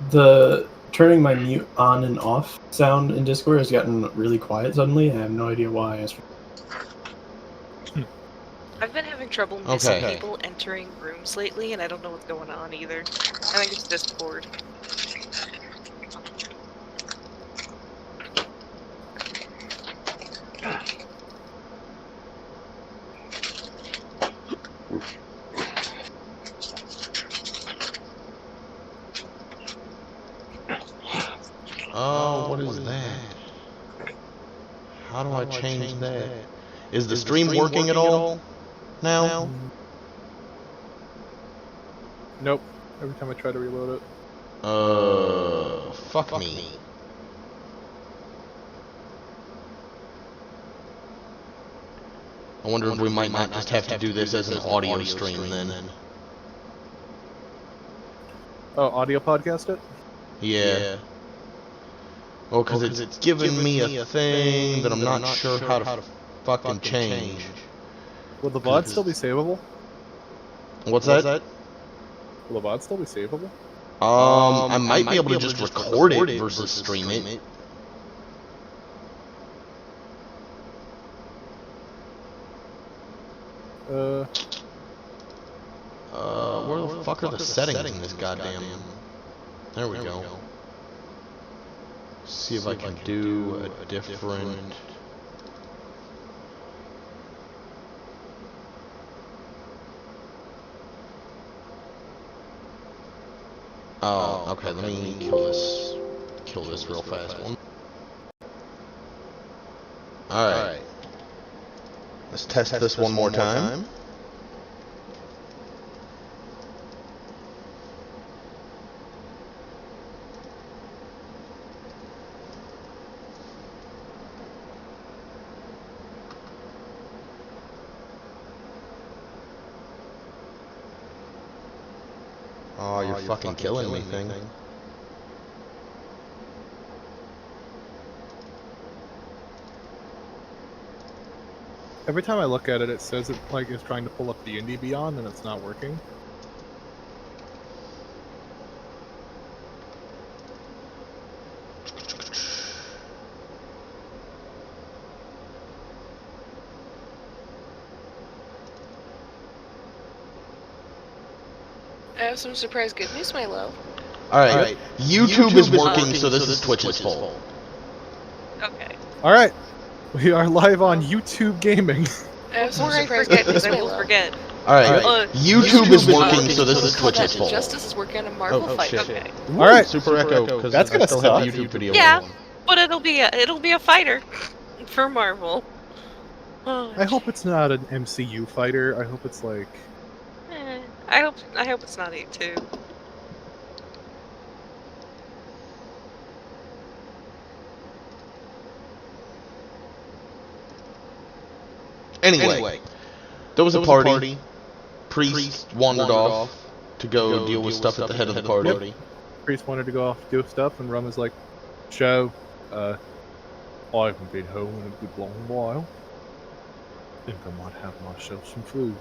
The turning my mute on and off sound in Discord has gotten really quiet suddenly. I have no idea why. I've been having trouble missing people entering rooms lately, and I don't know what's going on either. I think it's Discord. Oh, what is that? How do I change that? Is the stream working at all now? Nope. Every time I try to reload it. Fuck me. I wonder if we might not just have to do this as an audio stream then. Oh, audio podcast it? Yeah. Well, because it's giving me a thing that I'm not sure how to fucking change. Will the VOD still be savable? What's that? Will the VOD still be savable? I might be able to just record it versus stream it. Where the fuck are the settings in this goddamn... There we go. See if I can do a different... Oh, okay, let me kill this real fast. Alright. Let's test this one more time. Oh, you're fucking killing me, thing. Every time I look at it, it says it like it's trying to pull up D&D Beyond, and it's not working. I have some surprise good news, my love. Alright, YouTube is working, so this is Twitch's fault. Okay. Alright, we are live on YouTube Gaming. I have some surprise good news, I will forget. Alright, YouTube is working, so this is Twitch's fault. Justice is working on a Marvel fight. Shit. Okay. Alright, Super Echo, because that's gonna still have suck. a YouTube video. Yeah, but it'll be a fighter for Marvel. I hope it's not an MCU fighter. I hope it's like... I hope it's not A2. Anyway, there was a party. Priest wandered off to go deal with stuff at the head of the party. Priest wanted to go off do stuff, and Rum was like, Joe, I haven't been home in a good long while. Think I might have myself some food.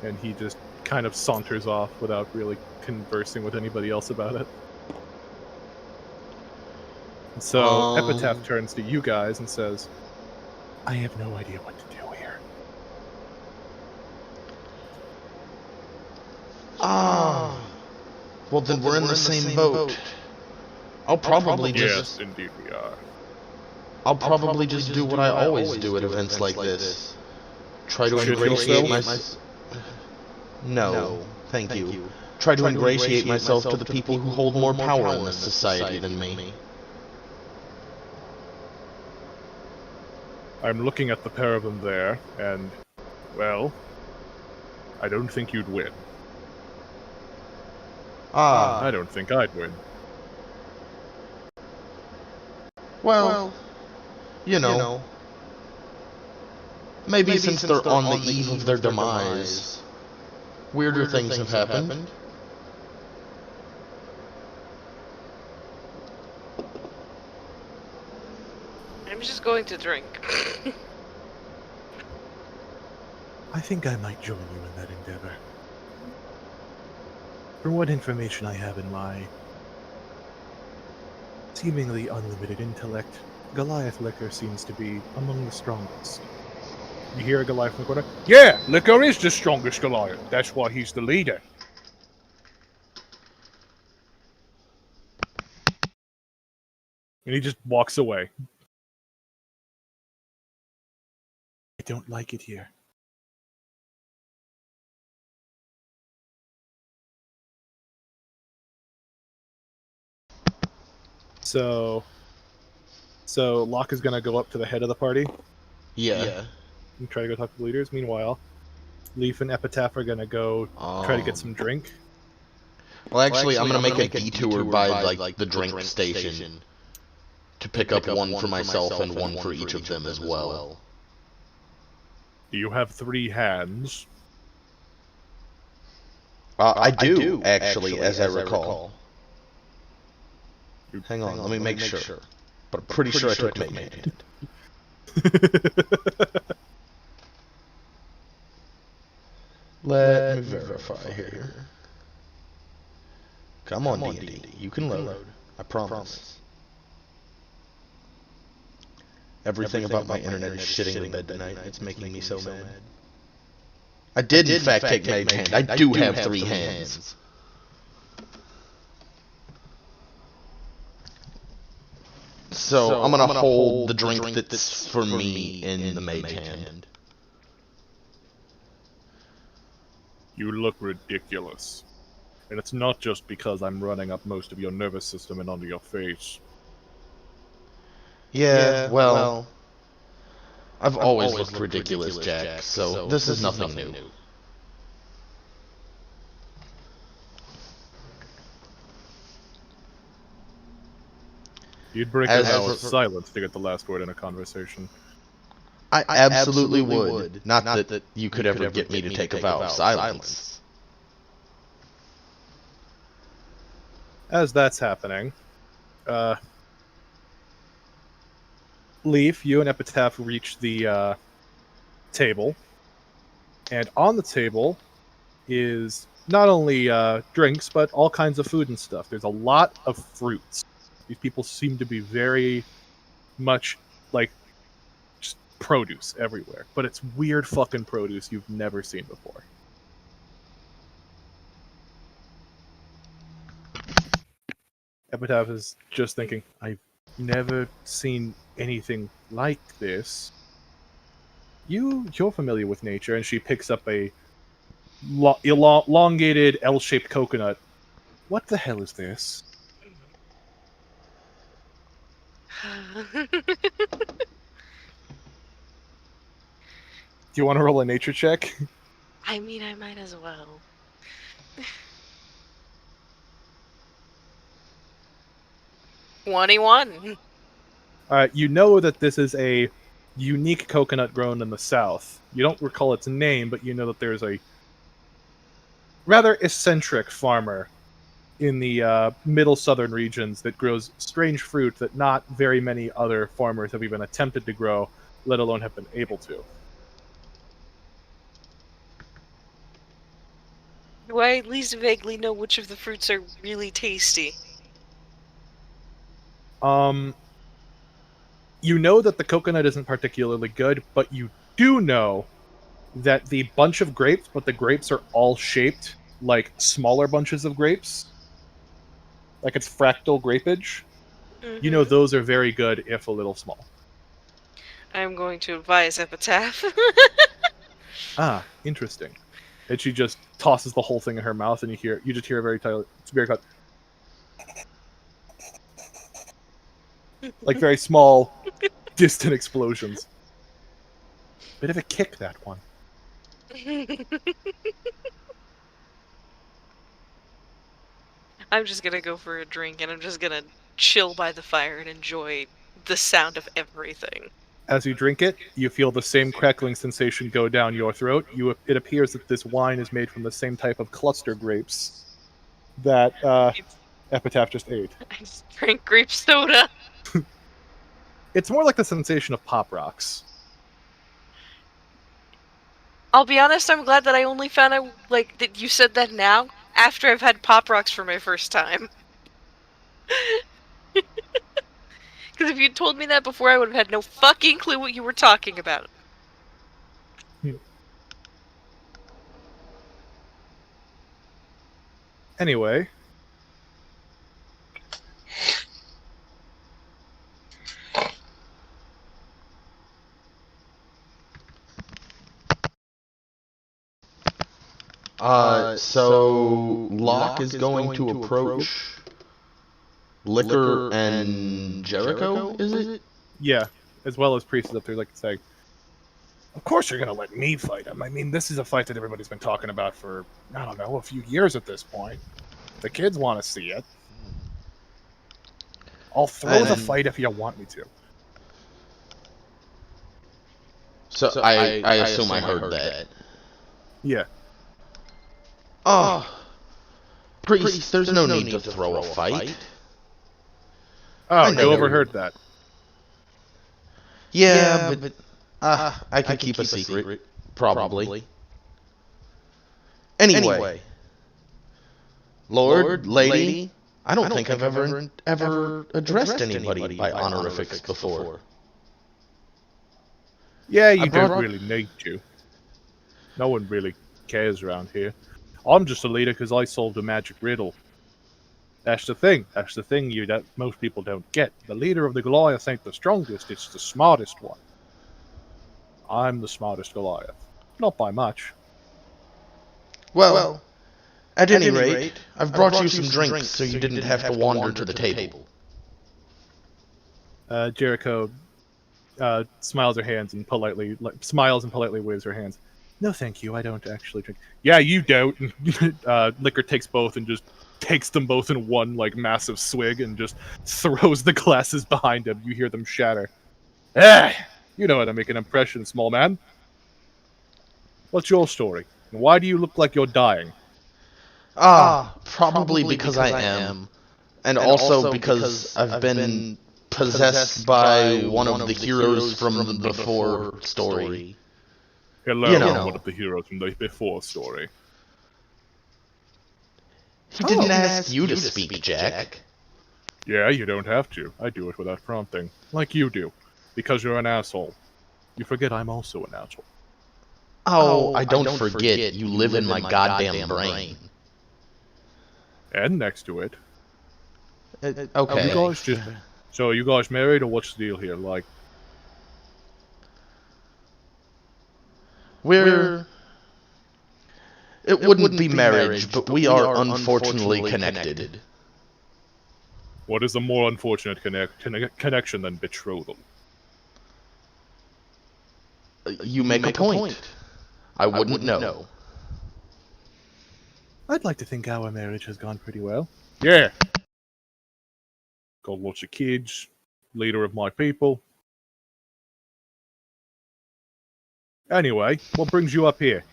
And he just kind of saunters off without really conversing with anybody else about it. And so Epitaph turns to you guys and says, I have no idea what to do here. Well then we're in the same boat. I'll probably just... Yes, indeed we are. I'll probably just do what I always do at events like this. Try to ingratiate myself... No, thank you. Try to ingratiate myself to the people who hold more power in this society than me. I'm looking at the pair of them there, and, well, I don't think you'd win. I don't think I'd win. Well, you know, maybe since they're on the eve of their demise, weirder things have happened. I'm just going to drink. I think I might join you in that endeavor. From what information I have in my seemingly unlimited intellect, Goliath Liquor seems to be among the strongest. You hear a Goliath in the corner? Yeah, Liquor is the strongest Goliath. That's why he's the leader. And he just walks away. I don't like it here. So Locke is gonna go up to the head of the party Yeah. and try to go talk to the leaders. Meanwhile, Leaf and Epitaph are gonna go try to get some drink. Well, actually, I'm gonna make a detour by like the drink station to pick up one for myself and one for each of them as well. You have 3 hands. I do actually, as I recall. Hang on, let me make sure. But I'm pretty sure I took my hand. Let me verify here. Come on, D&D. You can load. I promise. Everything about my internet is shitting the bed tonight. It's making me so mad. I did, in fact, take Mage's hand. I do have 3 hands. So, I'm gonna hold the drink that's for me in the Mage hand. You look ridiculous. And it's not just because I'm running up most of your nervous system and onto your face. Yeah, well, I've always looked ridiculous, Jack, so this is nothing new. You'd break a vow of silence to get the last word in a conversation. I absolutely would. Not that you could ever get me to take a vow of silence. As that's happening, Leaf, you and Epitaph reach the table. And on the table is not only drinks, but all kinds of food and stuff. There's a lot of fruits. These people seem to be very much like just produce everywhere. But it's weird fucking produce you've never seen before. Epitaph is just thinking, I've never seen anything like this. You're familiar with nature, and she picks up a elongated L-shaped coconut. What the hell is this? Do you want to roll a nature check? I mean, I might as well. 21. You know that this is a unique coconut grown in the south. You don't recall its name, but you know that there's a rather eccentric farmer in the middle southern regions that grows strange fruit that not very many other farmers have even attempted to grow, let alone have been able to. Do I at least vaguely know which of the fruits are really tasty? You know that the coconut isn't particularly good, but you do know that the bunch of grapes, but the grapes are all shaped like smaller bunches of grapes. Like it's fractal grapage. You know those are very good, if a little small. I'm going to advise Epitaph. Ah, interesting. And she just tosses the whole thing in her mouth, and you just hear a very tight, it's very cut, like very small, distant explosions. Bit of a kick, that one. I'm just gonna go for a drink, and I'm just gonna chill by the fire and enjoy the sound of everything. As you drink it, you feel the same crackling sensation go down your throat. It appears that this wine is made from the same type of cluster grapes that Epitaph just ate. I just drank grape soda. It's more like the sensation of Pop Rocks. I'll be honest, I'm glad that I only found out, like, that you said that now, after I've had Pop Rocks for my first time. Because if you'd told me that before, I would have had no fucking clue what you were talking about. Anyway. So Locke is going to approach Liquor and Jericho, is it? Yeah, as well as Priest is up there, like saying, of course you're going to let me fight him. I mean, this is a fight that everybody's been talking about for, I don't know, a few years at this point. The kids want to see it. I'll throw the fight if you want me to. So I assume I heard that. Yeah. Oh, Priest, there's no need to throw a fight. Oh, you overheard that. Yeah, but I can keep a secret, probably. Anyway, Lord, Lady, I don't think I've ever addressed anybody by honorifics before. Yeah, you don't really need to. No one really cares around here. I'm just a leader because I solved a magic riddle. That's the thing. That's the thing that most people don't get. The leader of the Goliath ain't the strongest, it's the smartest one. I'm the smartest Goliath. Not by much. Well, at any rate, I've brought you some drinks so you didn't have to wander to the table. Jericho smiles her hands and politely waves her hands. No, thank you. I don't actually drink. Yeah, you don't. Liquor takes both and just takes them both in one like massive swig and just throws the glasses behind him. You hear them shatter. You know how to make an impression, small man. What's your story? And why do you look like you're dying? Probably because I am. And also because I've been possessed by one of the heroes from the before story. Hello, one of the heroes from the before story. He didn't ask you to speak, Jack. Yeah, you don't have to. I do it without prompting. Like you do. Because you're an asshole. You forget I'm also an asshole. Oh, I don't forget. You live in my goddamn brain. And next to it. Okay. So you guys married, or what's the deal here? Like, It wouldn't be marriage, but we are unfortunately connected. what is a more unfortunate connection than betrothal? You make a point. I wouldn't know. I'd like to think our marriage has gone pretty well. Yeah. Got lots of kids. Leader of my people. Anyway, what brings you up here?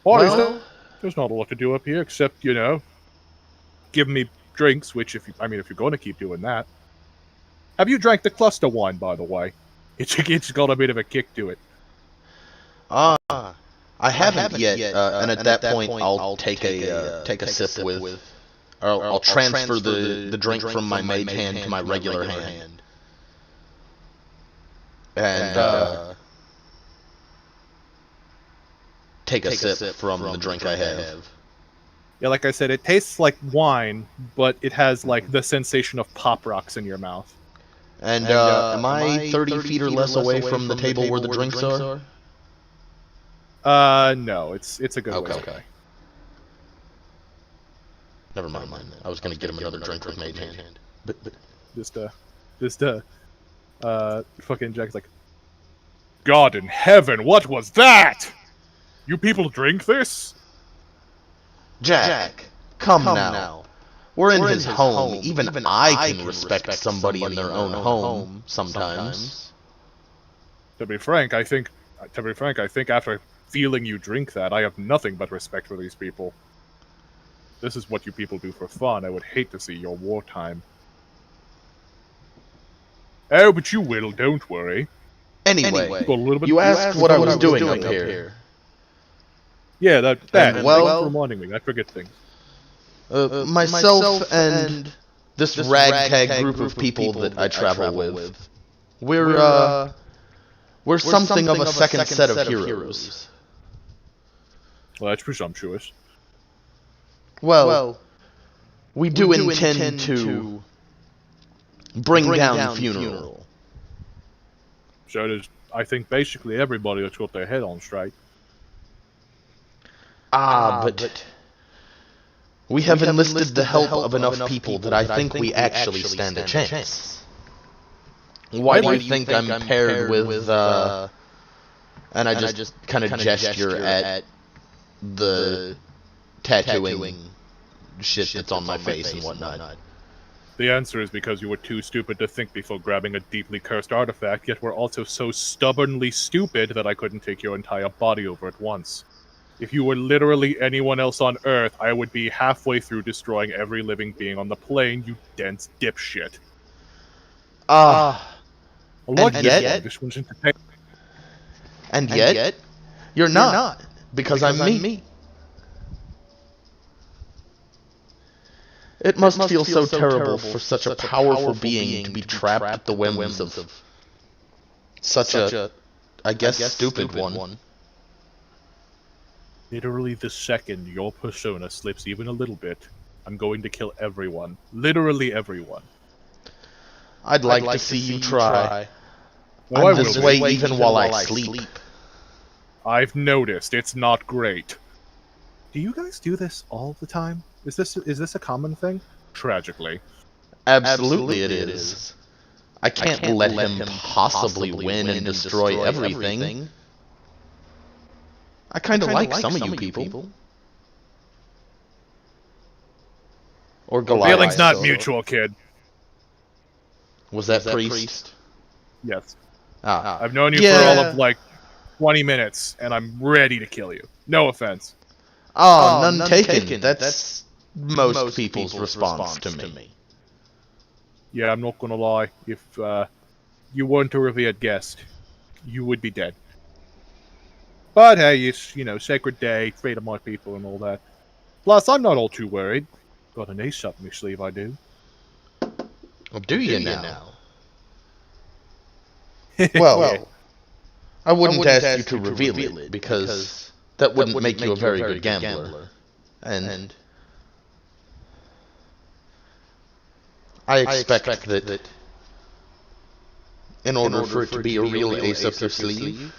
There's not a lot to do up here except, give me drinks, which if you're going to keep doing that. Have you drank the cluster wine, by the way? It's got a bit of a kick to it. I haven't yet, and at that point I'll take a sip with. I'll transfer the drink from my mage hand to my regular hand. And take a sip from the drink I have. Yeah, like I said, it tastes like wine, but it has like the sensation of Pop Rocks in your mouth. And am I 30 feet or less away from the table where the drinks are? No, it's a good way. Okay. Never mind. I was gonna get him another drink with mage hand. But fucking Jack's like, God in heaven, what was that? You people drink this? Jack, come now. We're in his home. Even I can respect somebody in their own home sometimes. To be frank, I think after feeling you drink that, I have nothing but respect for these people. This is what you people do for fun. I would hate to see your wartime. Oh, but you will, don't worry. Anyway, Got a little bit. you asked what I was doing up here. Yeah, that. And, well- thanks for reminding me. I forget things. Myself and this ragtag group of people that I travel with, we're something of a second set of heroes. Well, that's presumptuous. Well, we do intend to bring down funeral. So does, I think, basically everybody that's got their head on straight. But we have enlisted the help of enough people that I think we actually stand a chance. Why do you think I'm paired with, and I just kind of gesture at the tattooing shit that's on my face and whatnot. The answer is because you were too stupid to think before grabbing a deeply cursed artifact, yet were also so stubbornly stupid that I couldn't take your entire body over at once. If you were literally anyone else on Earth, I would be halfway through destroying every living being on the plane, you dense dipshit. And yet, this one's entertaining. and yet, you're not, because I'm me. It must feel so terrible for such a powerful being to be trapped at the whims of such a, I guess, stupid one. Literally the second your persona slips even a little bit, I'm going to kill everyone. Literally everyone. I'd like to see you try. Oh, I I'm this will way be. even while I sleep. I've noticed, it's not great. Do you guys do this all the time? Is this a common thing? Tragically. Absolutely it is. I can't let him possibly win and destroy everything. I kind of like some of you people. Or Goliath. Feeling's not mutual, kid. Was that priest? Yes. I've I've known you for all of, like, 20 minutes, and I'm ready to kill you. No offense. None taken. That's most people's response to me. Yeah, I'm not gonna lie. If you weren't a revered guest, you would be dead. But hey, it's, sacred day, fate of my people and all that. Plus, I'm not all too worried. Got an ace up my sleeve, I do. Well, do you now? Well, I wouldn't ask you to reveal it, because that wouldn't make you a very good gambler. And I expect that in order for it to be a real ace up your sleeve,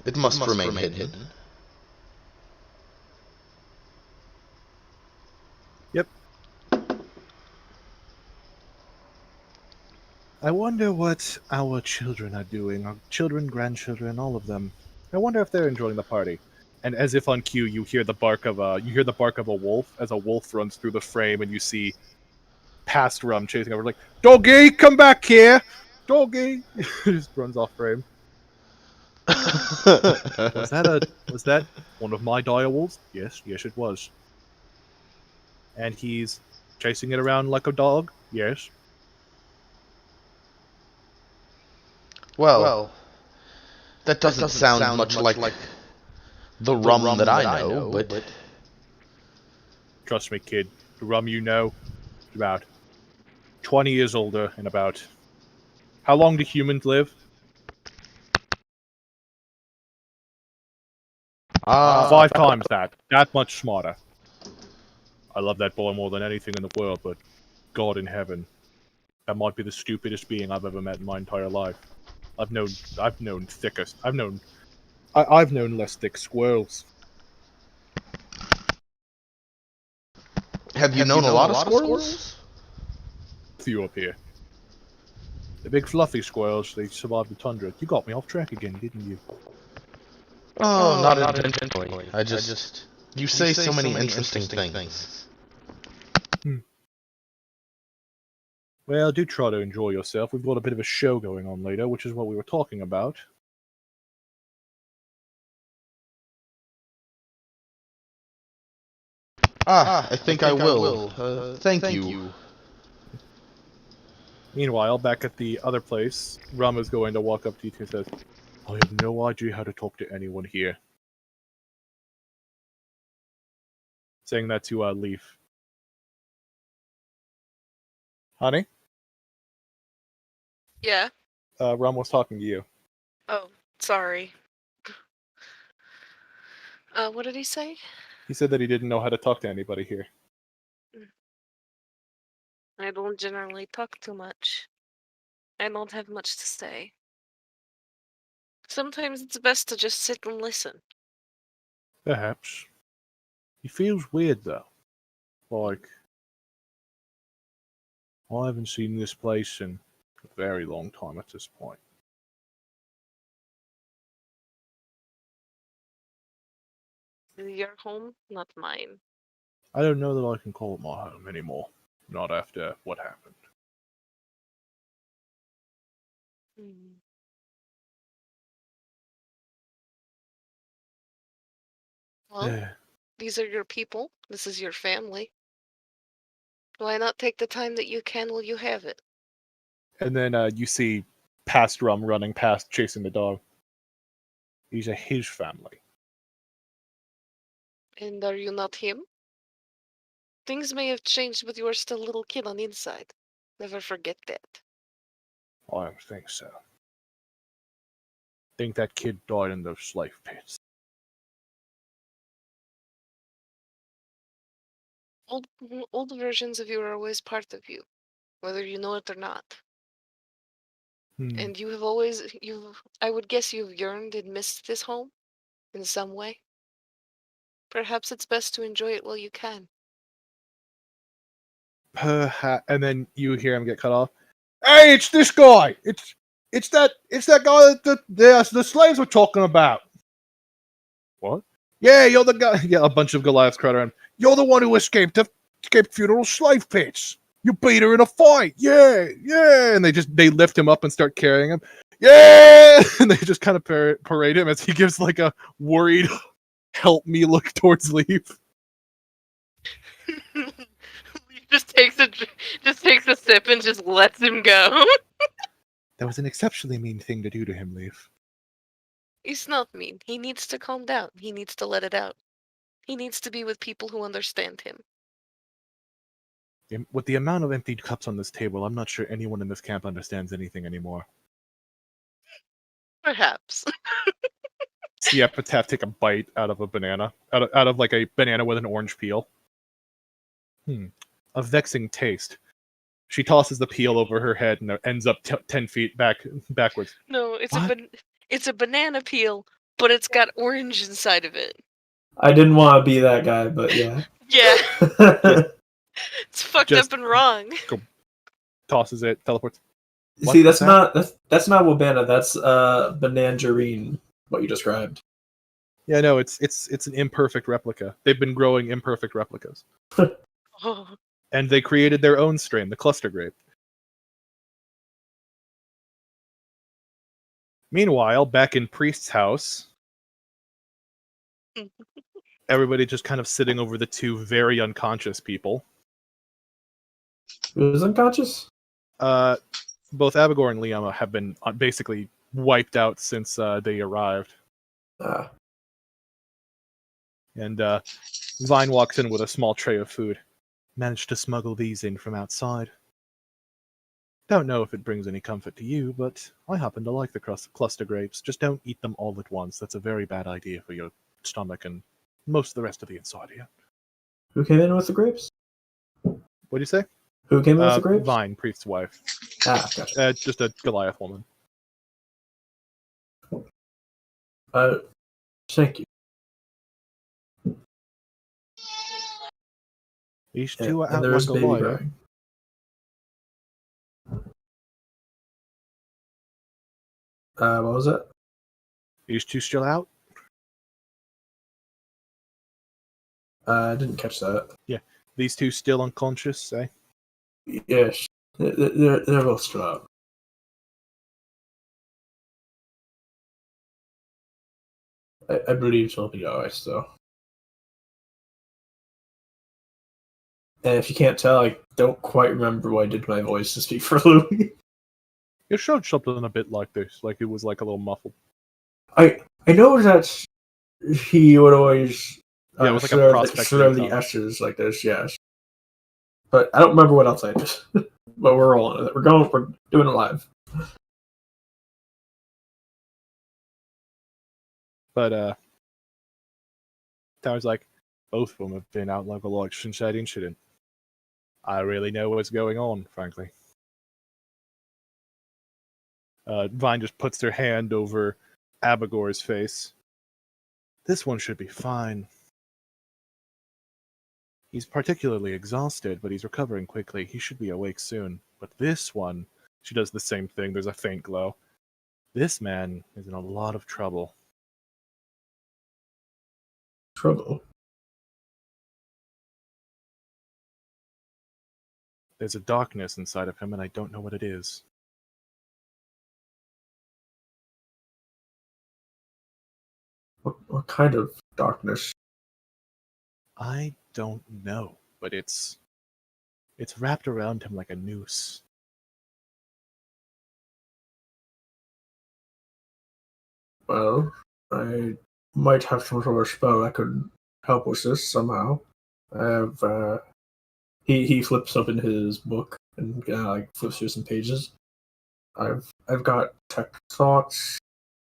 it must remain hidden. Yep. I wonder what our children are doing. Our children, grandchildren, all of them. I wonder if they're enjoying the party. And as if on cue, you hear the bark of a wolf as a wolf runs through the frame, and you see past Rum chasing over, like, "Doggy, come back here, doggy!" Just runs off frame. Was that one of my direwolves? Yes, it was. And he's chasing it around like a dog? Yes. Well, that doesn't sound much like the rum that I know, but Trust me, kid. The Rum you know is about 20 years older and about... How long do humans live? 5 times that. That much smarter. I love that boy more than anything in the world, but God in heaven, that might be the stupidest being I've ever met in my entire life. I've known less thick squirrels. have you known a lot of squirrels? Few up here. The big fluffy squirrels, they survived the tundra. You got me off track again, didn't you? Oh, not intentionally. I just you say so many interesting things. Well, do try to enjoy yourself. We've got a bit of a show going on later, which is what we were talking about. I think I will. Thank you. Meanwhile, back at the other place, Rum is going to walk up to you and says, I have no idea how to talk to anyone here. Saying that to Leaf. Honey? Yeah. Rum was talking to you. Oh, sorry. What did he say? He said that he didn't know how to talk to anybody here. I don't generally talk too much. I don't have much to say. Sometimes it's best to just sit and listen. Perhaps. He feels weird, though. Like, I haven't seen this place in a very long time at this point. Your home, not mine. I don't know that I can call it my home anymore. Not after what happened. Hmm. Well, these are your people. This is your family. Why not take the time that you can while you have it? And then you see past Rum running past, chasing the dog. These are his family. And are you not him? Things may have changed, but you are still a little kid on the inside. Never forget that. I don't think so. Think that kid died in those slave pits. Old versions of you are always part of you, whether you know it or not. And you have always, I would guess you've yearned and missed this home in some way. Perhaps it's best to enjoy it while you can. Perhaps, and then you hear him get cut off. Hey, it's this guy. It's that guy that the slaves were talking about. What? Yeah, you're the guy. Yeah, a bunch of Goliaths crowd around. You're the one who escaped funeral slave pits. You beat her in a fight. Yeah, yeah. And they lift him up and start carrying him. Yeah, and they just kind of parade him as he gives like a worried, help me look towards Leaf. just takes a sip and just lets him go. That was an exceptionally mean thing to do to him, Leaf. He's not mean. He needs to calm down. He needs to let it out. He needs to be with people who understand him. With the amount of emptied cups on this table, I'm not sure anyone in this camp understands anything anymore. Perhaps. See Epitaph take a bite out of a banana, out of like a banana with an orange peel. A vexing taste. She tosses the peel over her head and ends up 10 feet backwards. No, it's a banana peel, but it's got orange inside of it. I didn't want to be that guy, but yeah. Yeah. It's fucked up and wrong. Tosses it, teleports. See, that's not Wabana. That's Banangerine. What you described. Yeah, no, it's an imperfect replica. They've been growing imperfect replicas. Oh. And they created their own strain, the cluster grape. Meanwhile, back in Priest's house, everybody just kind of sitting over the two very unconscious people. Who's unconscious? Both Abigor and Liama have been basically wiped out since they arrived. And Vine walks in with a small tray of food. Managed to smuggle these in from outside. Don't know if it brings any comfort to you, but I happen to like the cluster grapes. Just don't eat them all at once. That's a very bad idea for your stomach and most of the rest of the inside here. Who came in with the grapes? What do you say? Who came in with the grapes? Vine, Priest's wife. Gotcha. Just a Goliath woman. Thank you. These two are out there's like a baby liar. crying. What was that? These two still out? I didn't catch that. Yeah. These two still unconscious, eh? Yes. They're both still out. I believe she'll be alright, though. And if you can't tell, I don't quite remember what I did to my voice to speak for Louis. It showed something a bit like this, like it was like a little muffled. I know that he would always Yeah, it was like a prospect slur the tongue. S's like this, yes. But I don't remember what else I did. But we're rolling with it. We're doing it live. But Tower's like, both of them have been out like a lot since that incident. I really know what's going on, frankly. Vine just puts their hand over Abigor's face. This one should be fine. He's particularly exhausted, but he's recovering quickly. He should be awake soon. But this one, she does the same thing. There's a faint glow. This man is in a lot of trouble. Trouble? There's a darkness inside of him, and I don't know what it is. What kind of darkness? I don't know, but it's wrapped around him like a noose. Well, I might have some sort of spell that could help with this somehow. I have, he flips open his book and like flips through some pages. I've got tech thoughts,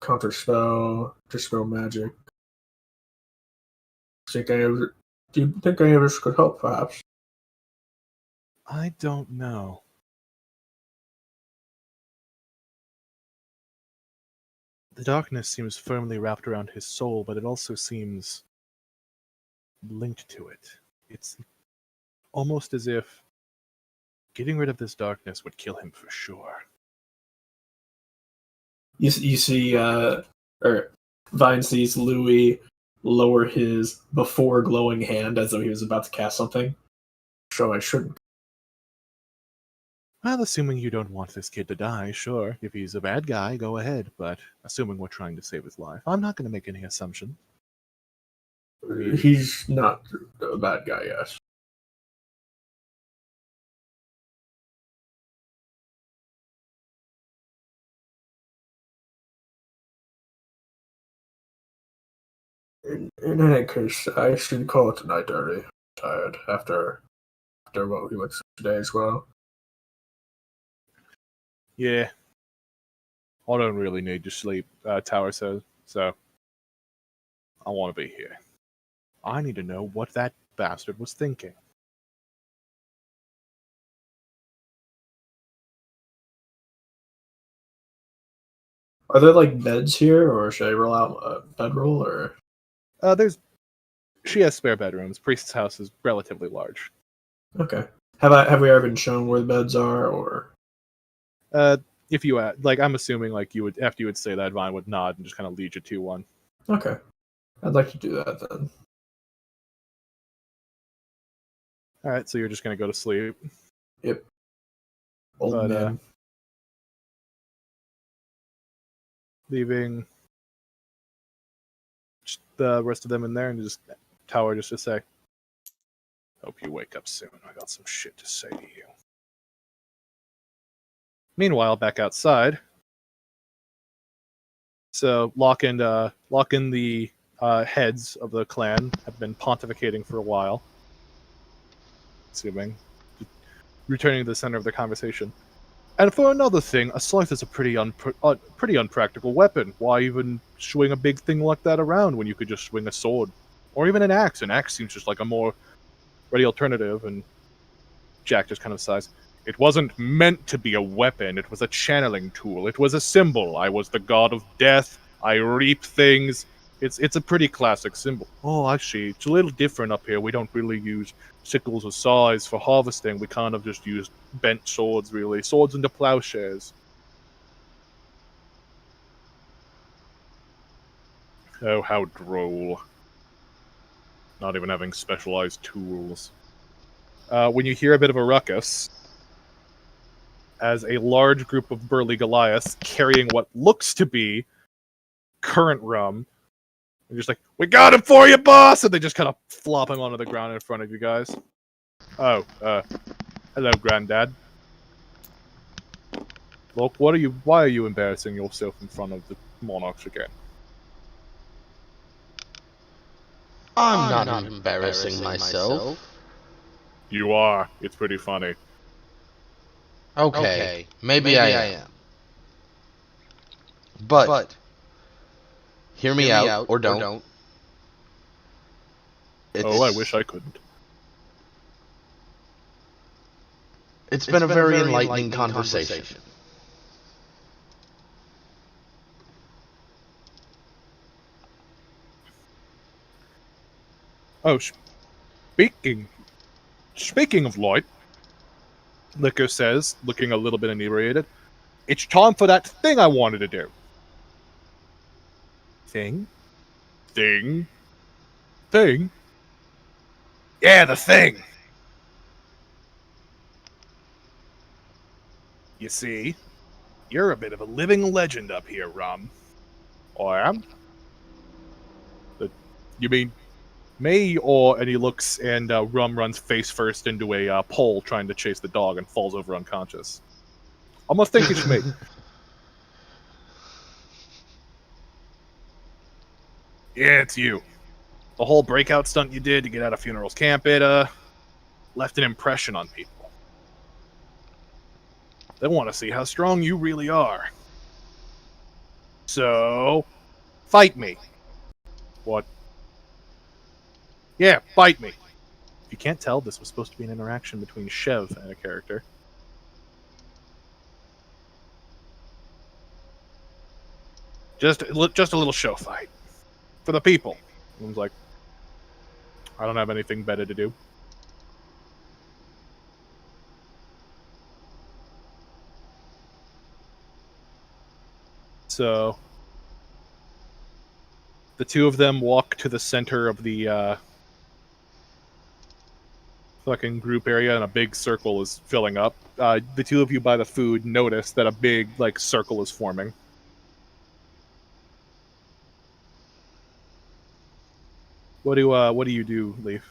counter spell, dispel magic. Do you think any of this could help, perhaps? I don't know. The darkness seems firmly wrapped around his soul, but it also seems linked to it. It's almost as if getting rid of this darkness would kill him for sure. You see, or Vine sees Louis lower his before glowing hand as though he was about to cast something. So I shouldn't. Well, assuming you don't want this kid to die, sure. If he's a bad guy, go ahead. But assuming we're trying to save his life, I'm not going to make any assumptions. He's not a bad guy, yes. In any case, I should call it a night early. I'm tired after what we went through today as well. Yeah. I don't really need to sleep, Tower says, so I want to be here. I need to know what that bastard was thinking. Are there like beds here, or should I roll out a bedroll, or? She has spare bedrooms. Priest's house is relatively large. Okay. Have we ever been shown where the beds are, or? If you I'm assuming you would, after you would say that, Vine would nod and just kind of lead you to one. Okay, I'd like to do that then. All right, so you're just gonna go to sleep. Yep. Old man. Leaving the rest of them in there, and just Tower just to say, "Hope you wake up soon. I got some shit to say to you." Meanwhile, back outside. So Locke and the heads of the clan have been pontificating for a while. Assuming, returning to the center of the conversation. And for another thing, a scythe is a pretty unpractical weapon. Why even swing a big thing like that around when you could just swing a sword? Or even an axe. An axe seems just like a more ready alternative. And Jack just kind of sighs. It wasn't meant to be a weapon. It was a channeling tool. It was a symbol. I was the god of death. I reap things. It's a pretty classic symbol. Oh, I see. It's a little different up here. We don't really use sickles or saws for harvesting. We kind of just use bent swords, really. Swords into plowshares. Oh, how droll. Not even having specialized tools. When you hear a bit of a ruckus, as a large group of burly Goliaths carrying what looks to be current rum, they're just like, "We got him for you, boss!" And they just kind of flop him onto the ground in front of you guys. Oh, hello, Granddad. Look, why are you embarrassing yourself in front of the monarchs again? I'm not embarrassing myself. You are. It's pretty funny. Okay, maybe I am. But, hear me out, or don't. Oh, I wish I couldn't. It's been a very enlightening conversation. Oh, speaking of light, Liquor says, looking a little bit inebriated, it's time for that thing I wanted to do. Thing? Thing? Thing? Yeah, the thing! You see, you're a bit of a living legend up here, Rum. I am? You mean me, or... And he looks, and Rum runs face first into a pole trying to chase the dog and falls over unconscious. I'm gonna think it's me. Yeah, it's you. The whole breakout stunt you did to get out of funerals camp, it left an impression on people. They want to see how strong you really are. So, fight me. What? Yeah, fight me. If you can't tell, this was supposed to be an interaction between Chev and a character. Just a little show fight. For the people. I was like, I don't have anything better to do. So, the two of them walk to the center of the fucking group area, and a big circle is filling up. The two of you by the food notice that a big circle is forming. What do you do, Leaf?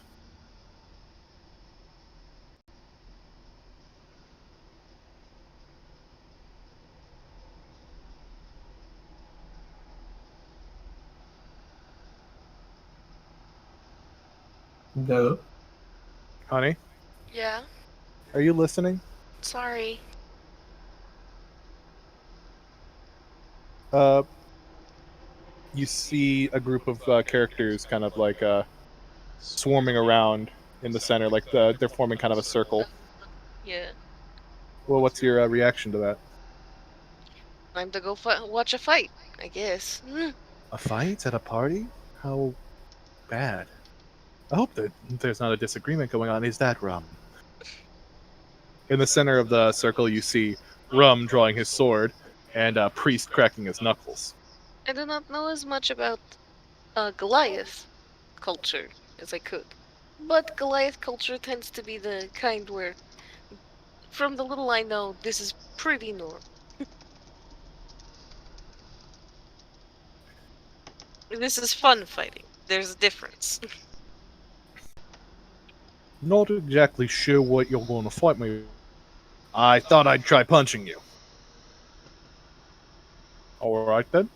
No. Honey? Yeah. Are you listening? Sorry. You see a group of characters kind of swarming around in the center, they're forming kind of a circle. Yeah. Well, what's your reaction to that? Time to go watch a fight, I guess. A fight at a party? How bad? I hope that there's not a disagreement going on. Is that Rum? In the center of the circle, you see Rum drawing his sword and Priest cracking his knuckles. I do not know as much about Goliath culture as I could. But Goliath culture tends to be the kind where, from the little I know, this is pretty normal. This is fun fighting. There's a difference. Not exactly sure what you're going to fight me with. I thought I'd try punching you. Alright then.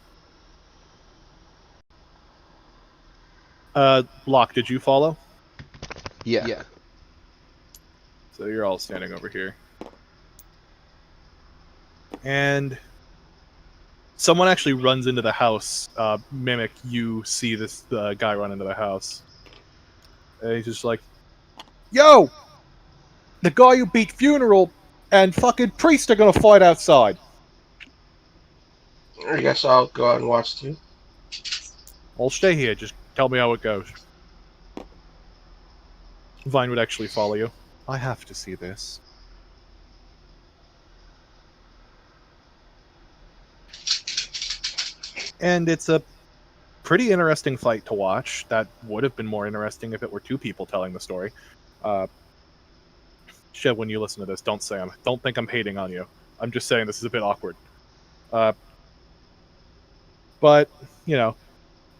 Block, did you follow? Yeah. So you're all standing over here. And someone actually runs into the house. Mimic, you see this guy run into the house. And he's just like, yo! The guy who beat Funeral and fucking Priest are gonna fight outside. I guess I'll go out and watch too. I'll stay here, just tell me how it goes. Vine would actually follow you. I have to see this. And it's a pretty interesting fight to watch. That would have been more interesting if it were two people telling the story. Shiv, when you listen to this, don't think I'm hating on you. I'm just saying this is a bit awkward. But,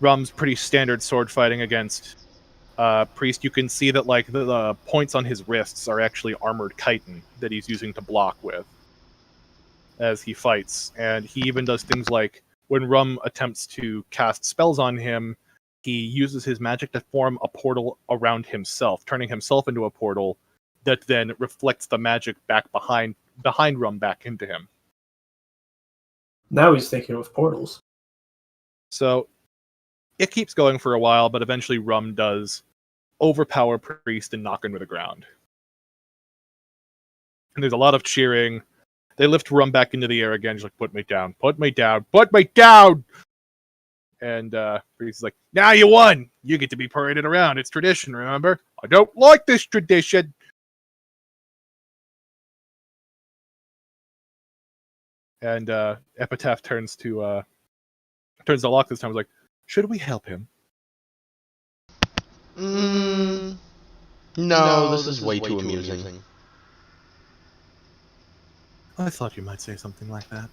Rum's pretty standard sword fighting against Priest, you can see that like the points on his wrists are actually armored chitin that he's using to block with as he fights. And he even does things like when Rum attempts to cast spells on him, he uses his magic to form a portal around himself, turning himself into a portal that then reflects the magic back behind Rum back into him. Now he's thinking of portals. So it keeps going for a while, but eventually Rum does overpower Priest and knock him to the ground. And there's a lot of cheering. They lift Rum back into the air again. He's like, put me down, put me down, put me down! And Priest is like, now you won! You get to be paraded around. It's tradition, remember? I don't like this tradition! And Epitaph turns to Locke this time. He's like, should we help him? No, this is way too amusing. I thought you might say something like that.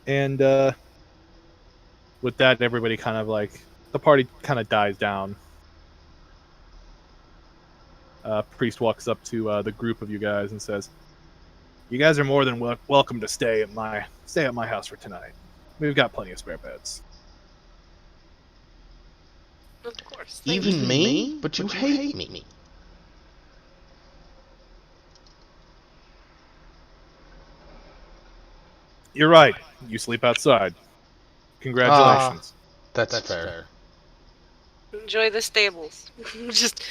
And with that, everybody kind of like, the party kind of dies down. Priest walks up to the group of you guys and says, you guys are more than welcome to stay at my house for tonight. We've got plenty of spare beds. Of course. Even me? But you hate me. You're right. You sleep outside. Congratulations. That's fair. Enjoy the stables. Just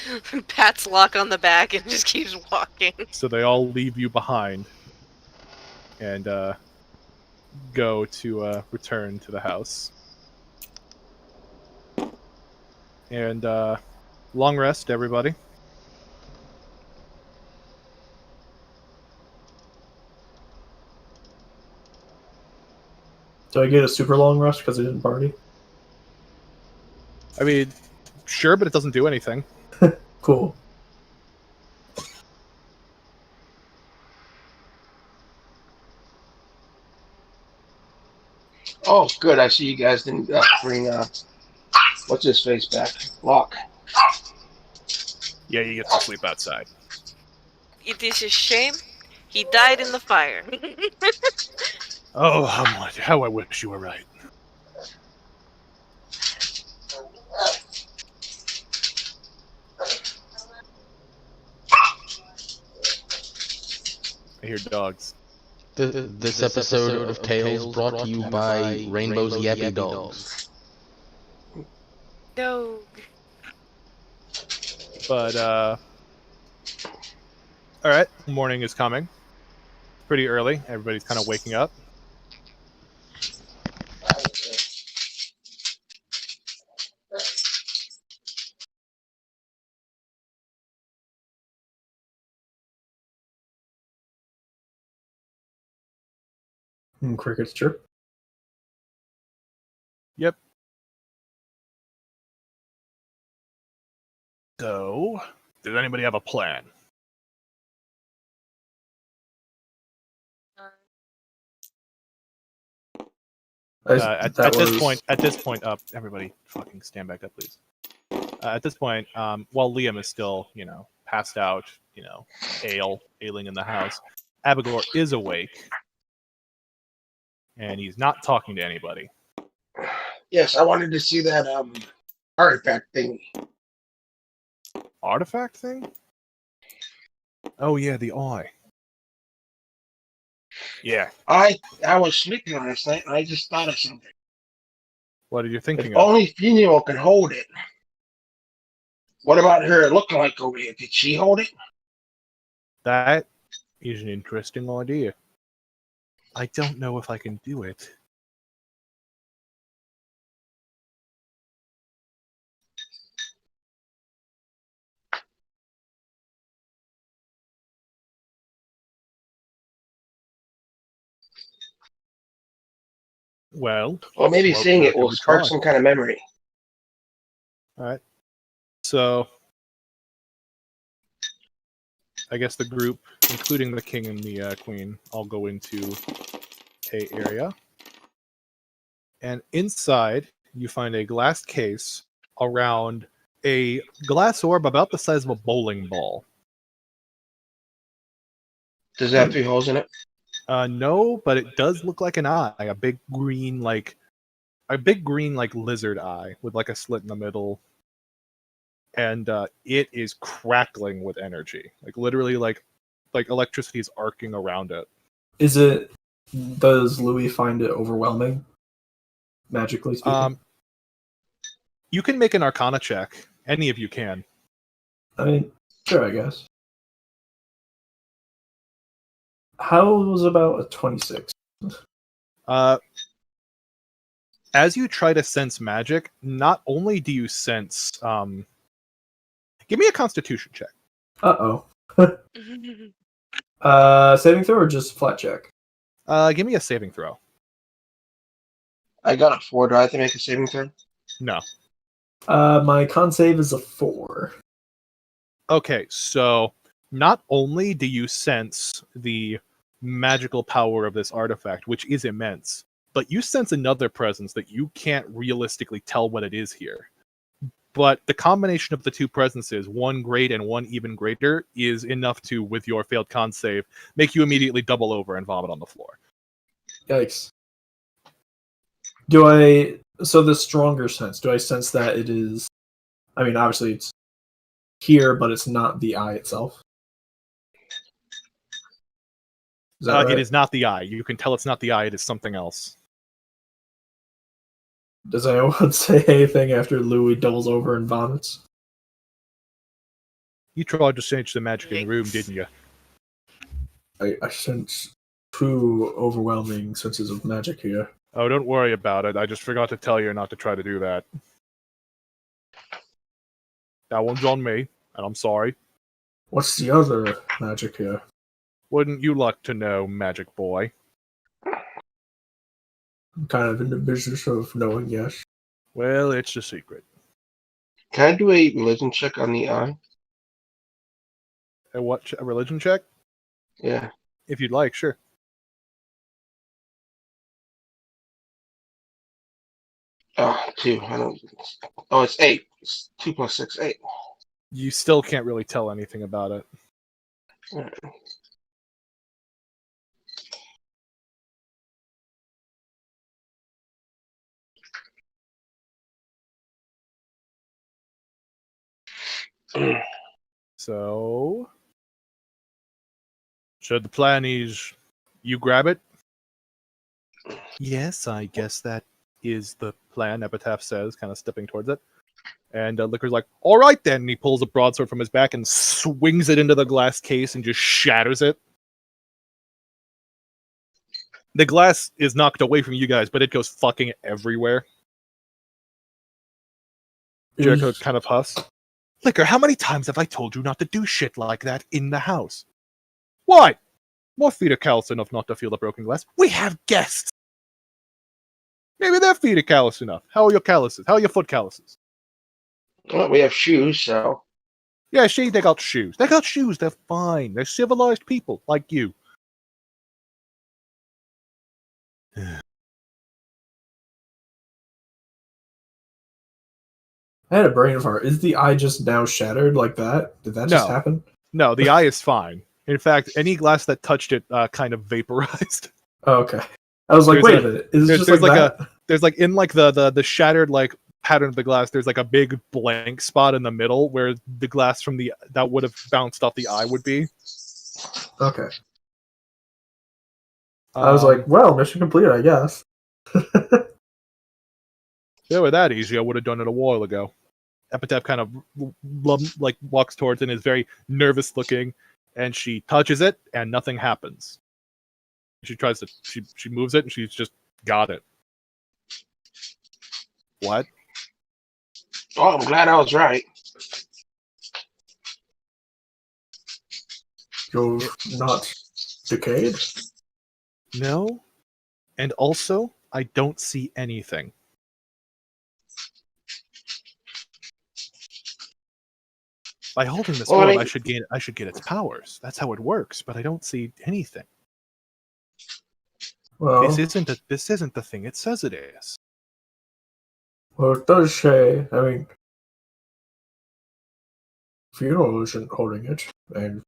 pats Locke on the back and just keeps walking. So they all leave you behind and go to return to the house. And long rest, everybody. Do I get a super long rest because I didn't party? I mean, sure, but it doesn't do anything. Cool. Oh, good. I see you guys didn't bring what's his face back, Locke. Yeah, you get to sleep outside. It is a shame. He died in the fire. Oh, how I wish you were right. I hear dogs. This episode of Tales brought to you by Rainbow's Yappy Dogs. No. But, alright, morning is coming. Pretty early. Everybody's kind of waking up. Crickets chirp. Yep. So, does anybody have a plan? At this point, everybody fucking stand back up, please. At this point, while Liam is still, passed out, ailing in the house, Abigor is awake, and he's not talking to anybody. Yes, I wanted to see that artifact thing. Artifact thing? Oh yeah, the eye. Yeah. I was sleeping last night and I just thought of something. What are you thinking If of? only Female can hold it. What about her lookalike over here? Did she hold it? That is an interesting idea. I don't know if I can do it. Well, Or maybe seeing it will spark try. some kind of memory. All right. So, I guess the group, including the king and the queen, all go into a area. And inside, you find a glass case around a glass orb about the size of a bowling ball. Does it have 3 holes in it? No, but it does look like an eye, a big green like lizard eye with like a slit in the middle, and it is crackling with energy, like literally like electricity is arcing around it. Does Louis find it overwhelming, magically speaking? You can make an Arcana check. Any of you can. I mean, sure, I guess. How was about a 26? As you try to sense magic, not only do you sense... give me a Constitution check. Uh-oh. Saving throw or just flat check? Give me a saving throw. I got a 4. Do I have to make a saving throw? No. My con save is a 4. Okay, so not only do you sense the magical power of this artifact, which is immense, but you sense another presence that you can't realistically tell what it is here. But the combination of the two presences, one great and one even greater, is enough to, with your failed con save, make you immediately double over and vomit on the floor. Yikes. So the stronger sense, do I sense that it is... I mean, obviously it's here, but it's not the eye itself? Is that right? It is not the eye. You can tell it's not the eye, it is something else. Does anyone say anything after Louis doubles over and vomits? You tried to change the magic in the room, Yikes. didn't you? I sense 2 overwhelming senses of magic here. Oh, don't worry about it. I just forgot to tell you not to try to do that. That one's on me, and I'm sorry. What's the other magic here? Wouldn't you like to know, magic boy? I'm kind of in the business of knowing, yes. Well, it's a secret. Can I do a religion check on the eye? A religion check? Yeah. If you'd like, sure. Oh, 2. I don't. Oh, it's 8. It's 2 plus 6, 8. You still can't really tell anything about it. Alright. So the plan is you grab it? Yes, I guess that is the plan, Epitaph says, kind of stepping towards it. And Liquor's like, all right then. And he pulls a broadsword from his back and swings it into the glass case and just shatters it. The glass is knocked away from you guys, but it goes fucking everywhere. Jericho kind of huffs. Liquor, how many times have I told you not to do shit like that in the house? Why? My feet are callous enough not to feel the broken glass. We have guests. Maybe their feet are callous enough. How are your calluses? How are your foot calluses? Well, we have shoes, so. Yeah, they got shoes. They got shoes. They're fine. They're civilized people like you. I had a brain fart. Is the eye just now shattered like that? Did that just No. happen? No, the eye is fine. In fact, any glass that touched it kind of vaporized. Oh, okay. I was like, There's wait a minute. Is it just like that? There's like in like the shattered like pattern of the glass, there's like a big blank spot in the middle where the glass from that would have bounced off the eye would be. Okay. I was like, well, mission completed, I guess. If it were that easy, I would have done it a while ago. Epitaph kind of like walks towards it and is very nervous looking, and she touches it and nothing happens. She tries to she moves it and she's just got it. What? Oh, I'm glad I was right. You're not decayed? No. And also, I don't see anything. By holding this Well, orb, I should get its powers. That's how it works, but I don't see anything. Well, This isn't the thing it says it is. well, it does say, I mean, Funeral isn't holding it, and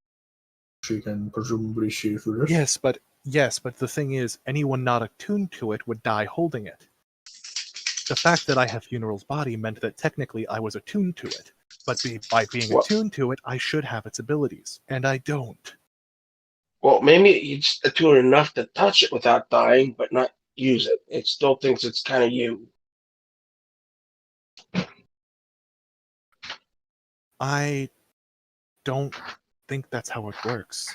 she can presumably see through this. Yes, but the thing is, anyone not attuned to it would die holding it. The fact that I have Funeral's body meant that technically I was attuned to it, but by being attuned to it, I should have its abilities, and I don't. Well, maybe you just attune enough to touch it without dying, but not use it. It still thinks it's kind of you. I don't think that's how it works.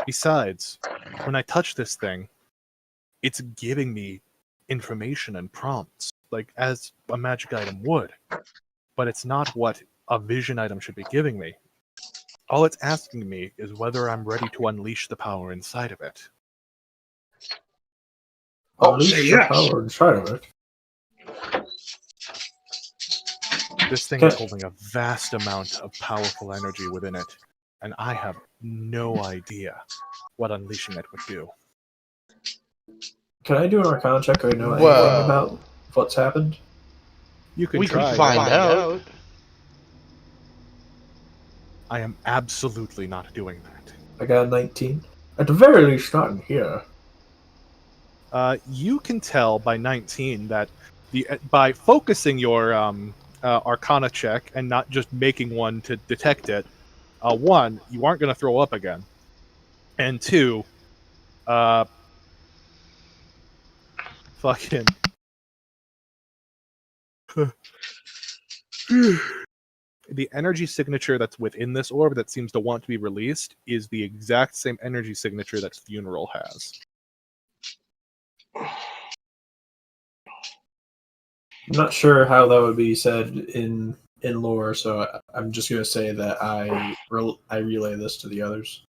Besides, when I touch this thing, it's giving me information and prompts, like as a magic item would. But it's not what a vision item should be giving me. All it's asking me is whether I'm ready to unleash the power inside of it. Unleash the power inside of it. This thing is holding a vast amount of powerful energy within it, and I have no idea what unleashing it would do. Can I do an Arcana check? I know anything about what's happened? You can We try. can find out. I am absolutely not doing that. I got a 19. At the very least, not in here. You can tell by 19 that by focusing your Arcana check and not just making one to detect it, one, you aren't going to throw up again, and two, fucking. The energy signature that's within this orb that seems to want to be released is the exact same energy signature that Funeral has. I'm not sure how that would be said in lore, so I'm just going to say that I relay this to the others.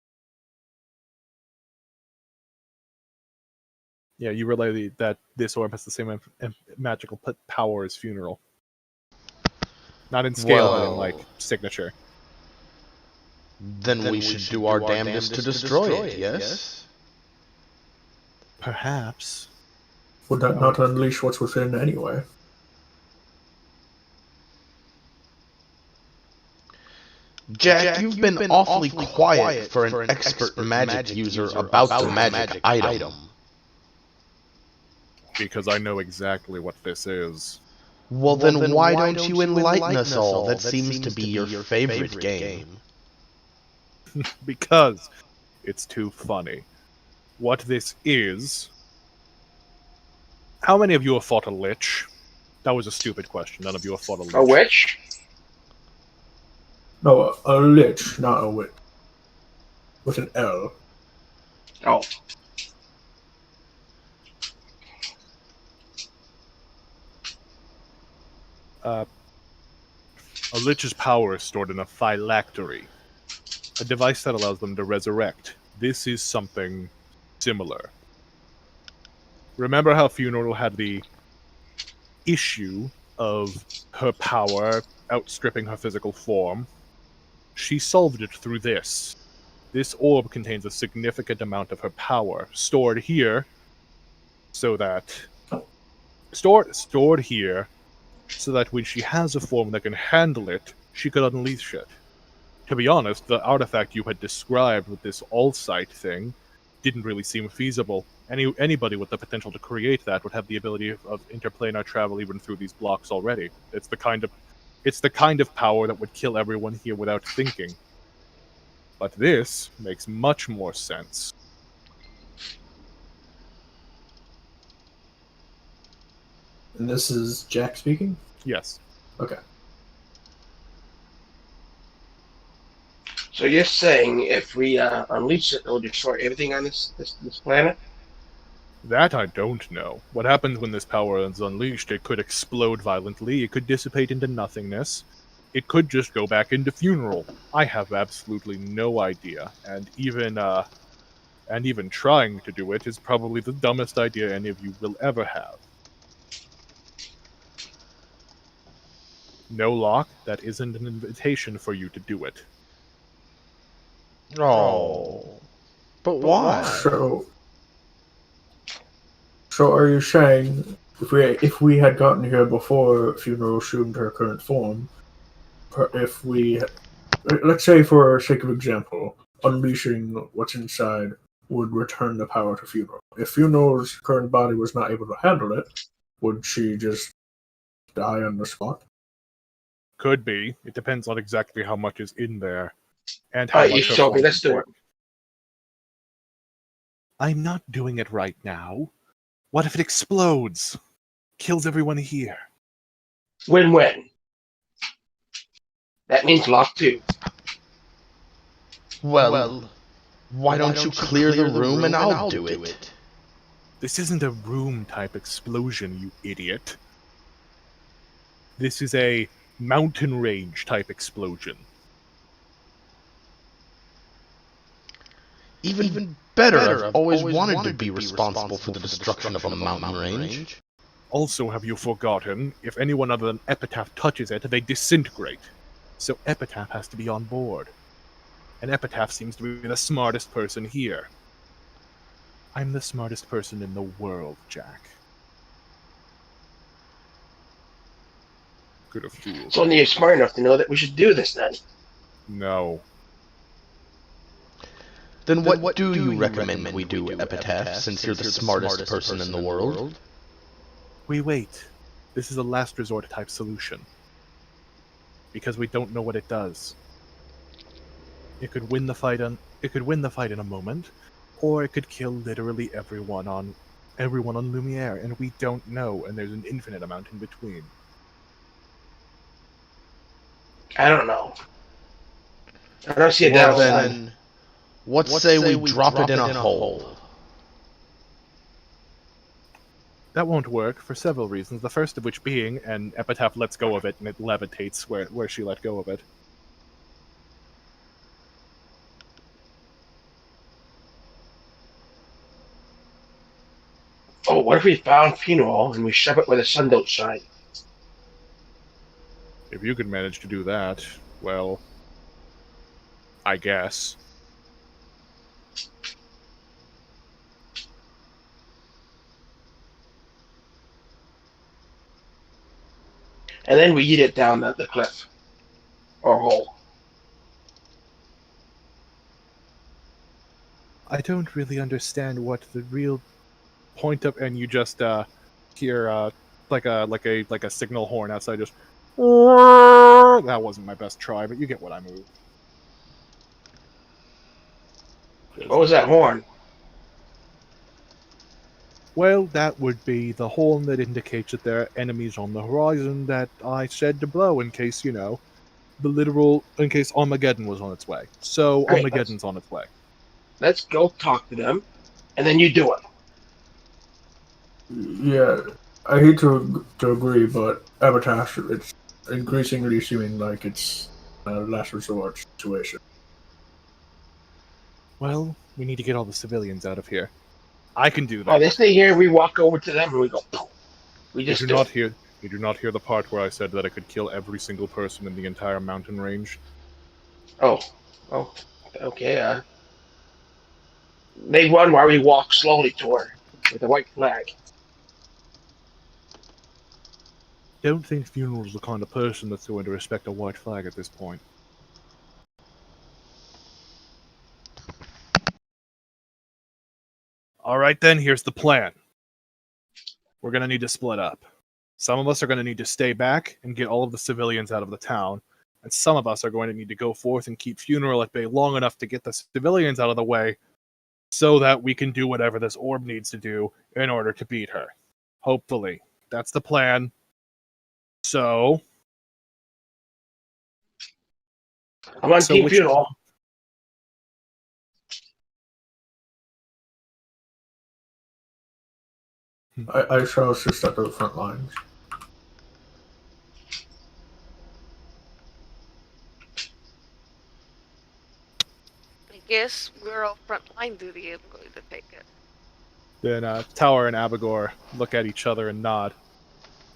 Yeah, you relay that this orb has the same magical power as Funeral. Not in scale, but in, like, signature. Then we should do our damnedest to destroy it, yes? Perhaps. Would that not unleash what's within anyway? Jack, you've been awfully quiet for an expert magic user about the magic item. Because I know exactly what this is. Well, then why don't you enlighten us all? That seems to be your favorite game. Because it's too funny. What this is... How many of you have fought a lich? That was a stupid question. None of you have fought a lich. A witch? No, a lich, not a witch. With an L. Oh. A lich's power is stored in a phylactery, a device that allows them to resurrect. This is something similar. Remember how Funeral had the issue of her power outstripping her physical form? She solved it through this. This orb contains a significant amount of her power stored here, so that stored here, so that when she has a form that can handle it, she could unleash it. To be honest, the artifact you had described with this all-sight thing didn't really seem feasible. Anybody with the potential to create that would have the ability of interplanar travel even through these blocks already. It's the kind of power that would kill everyone here without thinking. But this makes much more sense. And this is Jack speaking? Yes. Okay. So you're saying if we unleash it, it'll destroy everything on this planet? That I don't know. What happens when this power is unleashed? It could explode violently, it could dissipate into nothingness, it could just go back into Funeral. I have absolutely no idea, and even trying to do it is probably the dumbest idea any of you will ever have. No, Locke, that isn't an invitation for you to do it. Oh. But why? So are you saying if we had gotten here before Funeral assumed her current form, if we, let's say for sake of example, unleashing what's inside would return the power to Funeral. If Funeral's current body was not able to handle it, would she just die on the spot? Could be. It depends on exactly how much is in there and how Alright, much you her told me. form Let's can do it. take. I'm not doing it right now. What if it explodes? Kills everyone here. Win-win. That means Locke too. Well, why don't you clear the room and I'll do it? This isn't a room-type explosion, you idiot. This is a mountain range-type explosion. Even better, I've always wanted to be responsible for the destruction of a mountain range. Also, have you forgotten, if anyone other than Epitaph touches it, they disintegrate. So Epitaph has to be on board. And Epitaph seems to be the smartest person here. I'm the smartest person in the world, Jack. Could have fooled. It's only you're smart enough to know that we should do this then. No. Then what do you recommend we do, Epitaph, since you're the smartest person in the world? We wait. This is a last resort type solution. Because we don't know what it does. It could win the fight in a moment, or it could kill literally everyone on Lumiere, and we don't know, and there's an infinite amount in between. I don't know. I don't see a downside. Then, let's say we drop it in a hole. That won't work for several reasons, the first of which being, and Epitaph lets go of it and it levitates where she let go of it. Oh, what if we found Funeral and we shove it where the sun don't shine? If you could manage to do that, well, I guess. And then we eat it down the cliff. Or hole. I don't really understand what the real point of, and you just hear like a signal horn outside, just. That wasn't my best try, but you get what I mean. What was that horn? Well, that would be the horn that indicates that there are enemies on the horizon that I said to blow in case, in case Armageddon was on its way. So Great, Armageddon's on its way. Let's go talk to them, and then you do it. Yeah, I hate to agree, but Avatar, it's increasingly seeming like it's a last resort situation. Well, we need to get all the civilians out of here. I can do that. Oh, they stay here, we walk over to them, and we go, poof. We just You do not hear the part where I said that I could kill every single person in the entire mountain range. Oh, okay. They run while we walk slowly toward with a white flag. Don't think Funeral's the kind of person that's going to respect a white flag at this point. Alright then, here's the plan. We're going to need to split up. Some of us are going to need to stay back and get all of the civilians out of the town, and some of us are going to need to go forth and keep Funeral at bay long enough to get the civilians out of the way so that we can do whatever this orb needs to do in order to beat her. Hopefully. That's the plan. So... I'm on Team Funeral. I shall assist at the front lines. I guess we're all frontline duty. I'm going to take it. Then Tower and Abigor look at each other and nod.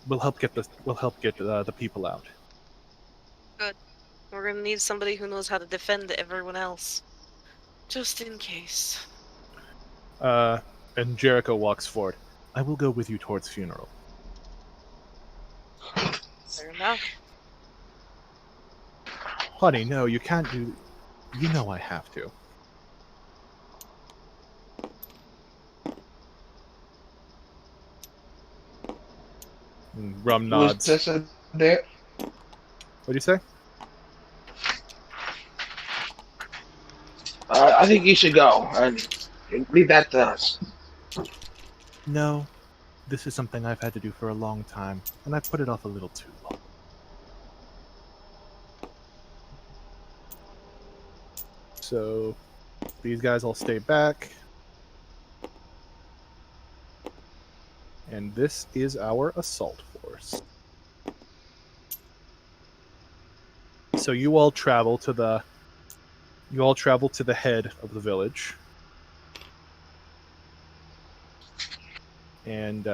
We'll help get the people out. we're gonna need somebody who knows how to defend everyone else. Just in case. And Jericho walks forward. I will go with you towards funeral. Fair enough. Honey, no, you can't do... You know I have to. Rum nods. Was this there? What'd you say? I think you should go and leave that to us. No. This is something I've had to do for a long time, and I've put it off a little too long. So, these guys all stay back. And this is our assault force. So you all travel to the head of the village. And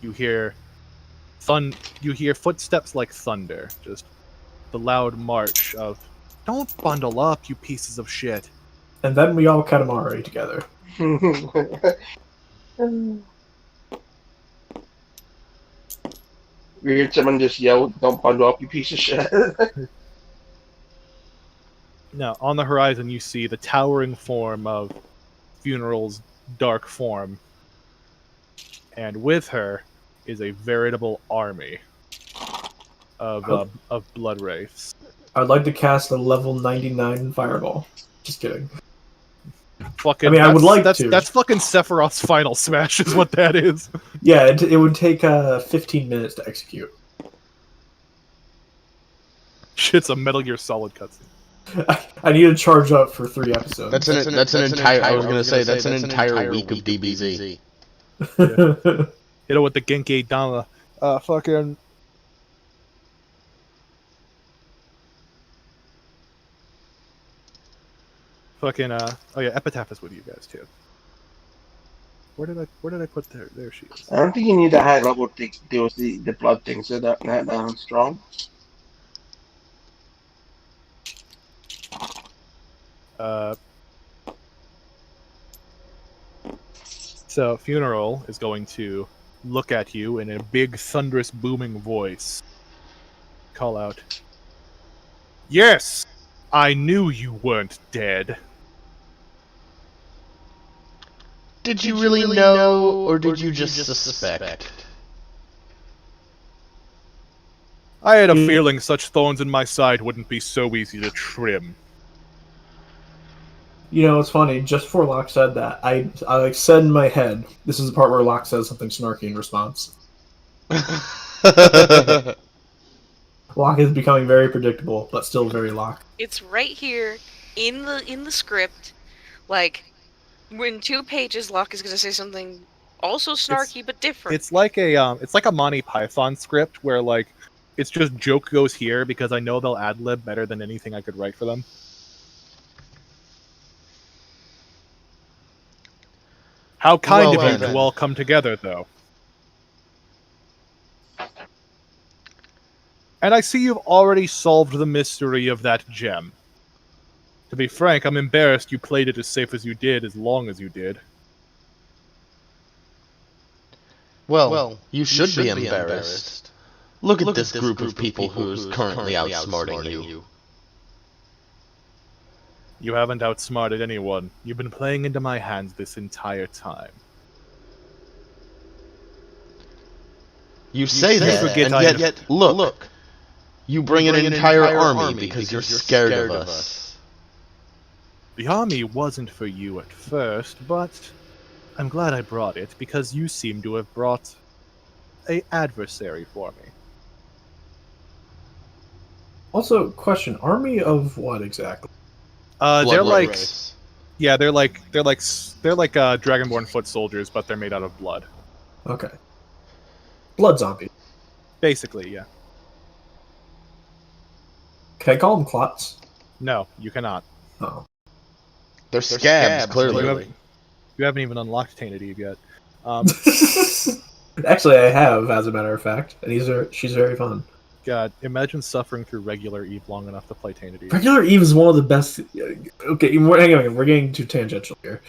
you hear footsteps like thunder, just the loud march of "Don't bundle up, you pieces of shit." And then we all Katamari together. We heard someone just yell, "Don't bundle up, you piece of shit." Now, on the horizon, you see the towering form of Funeral's dark form, and with her is a veritable army of blood wraiths. I'd like to cast a level 99 fireball. Just kidding. Fucking, I mean, I would like to. That's fucking Sephiroth's final smash, is what that is. Yeah, it would take 15 minutes to execute. Shit's a Metal Gear Solid cutscene. I need to charge up for 3 episodes. That's an entire. I was gonna say that's an entire week of DBZ. Yeah. Hit it with the Genki Dama. Fucking. Fucking. Oh yeah, Epitaph is with you guys too. Where did I put there? There she is. I don't think you need a high level to deal with the blood things. They're not strong. So Funeral is going to look at you in a big, thunderous, booming voice. Call out, "Yes! I knew you weren't dead." Did you really know, or did you just suspect? I had a feeling such thorns in my side wouldn't be so easy to trim. You know, it's funny. Just before Locke said that, I like said in my head, this is the part where Locke says something snarky in response. Locke is becoming very predictable, but still very Locke. It's right here in the script. Like, in 2 pages, Locke is going to say something also snarky but different. It's like a Monty Python script where like it's just joke goes here because I know they'll ad-lib better than anything I could write for them. How kind of you to all come together, though. And I see you've already solved the mystery of that gem. To be frank, I'm embarrassed you played it as safe as you did, as long as you did. Well, you should be embarrassed. Look at this group of people who's currently outsmarting you. You haven't outsmarted anyone. You've been playing into my hands this entire time. You say that, and yet, look. You bring an entire army because you're scared of us. The army wasn't for you at first, but I'm glad I brought it because you seem to have brought an adversary for me. Also, question: army of what exactly? They're like, yeah, they're like Dragonborn foot soldiers, but they're made out of blood. Okay, blood zombie. Basically, yeah. Can I call them clots? No, you cannot. Oh, they're scabs, clearly. You haven't even unlocked Tainted Eve yet. Actually, I have, as a matter of fact, and she's very fun. God, imagine suffering through regular Eve long enough to play Tainted Eve. Regular Eve is one of the best. Okay, hang on, we're getting too tangential here.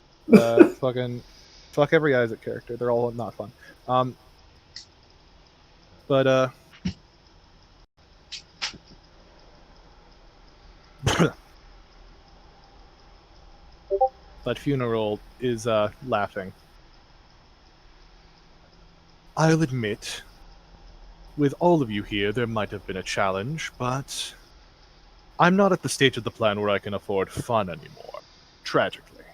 Fuck every Isaac character. They're all not fun. But Funeral is laughing. I'll admit, with all of you here, there might have been a challenge, but I'm not at the stage of the plan where I can afford fun anymore. Tragically.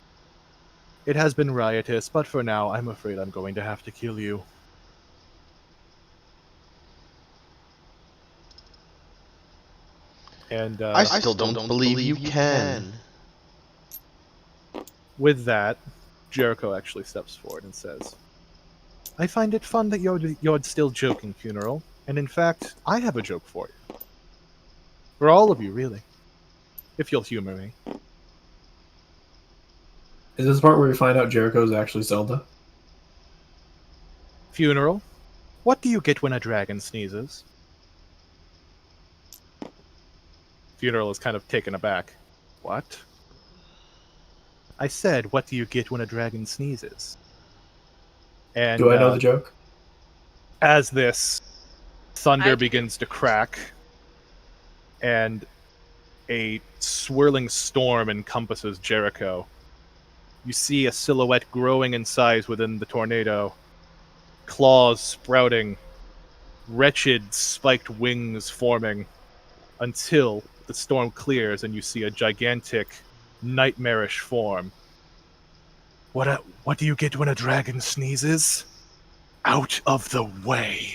It has been riotous, but for now, I'm afraid I'm going to have to kill you. And I still don't believe you can. With that, Jericho actually steps forward and says, I find it fun that you're still joking, Funeral. And in fact, I have a joke for you. For all of you, really. If you'll humor me. Is this the part where we find out Jericho is actually Zelda? Funeral, what do you get when a dragon sneezes? Funeral is kind of taken aback. What? I said, what do you get when a dragon sneezes? And Do I know the joke? As this thunder I do. begins to crack and a swirling storm encompasses Jericho, you see a silhouette growing in size within the tornado, claws sprouting, wretched spiked wings forming, until the storm clears and you see a gigantic, nightmarish form. What do you get when a dragon sneezes? Out of the way.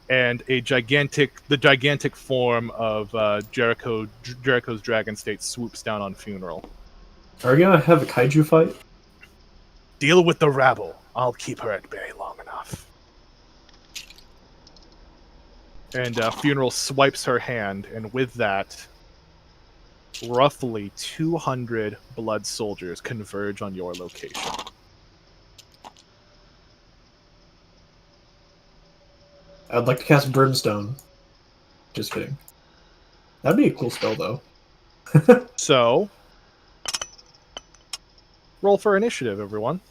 And the gigantic form of Jericho's dragon state swoops down on Funeral. Are we gonna have a kaiju fight? Deal with the rabble. I'll keep her at bay long enough. And Funeral swipes her hand, and with that, roughly 200 blood soldiers converge on your location. I'd like to cast Brimstone. Just kidding. That'd be a cool spell, though. So, roll for initiative, everyone.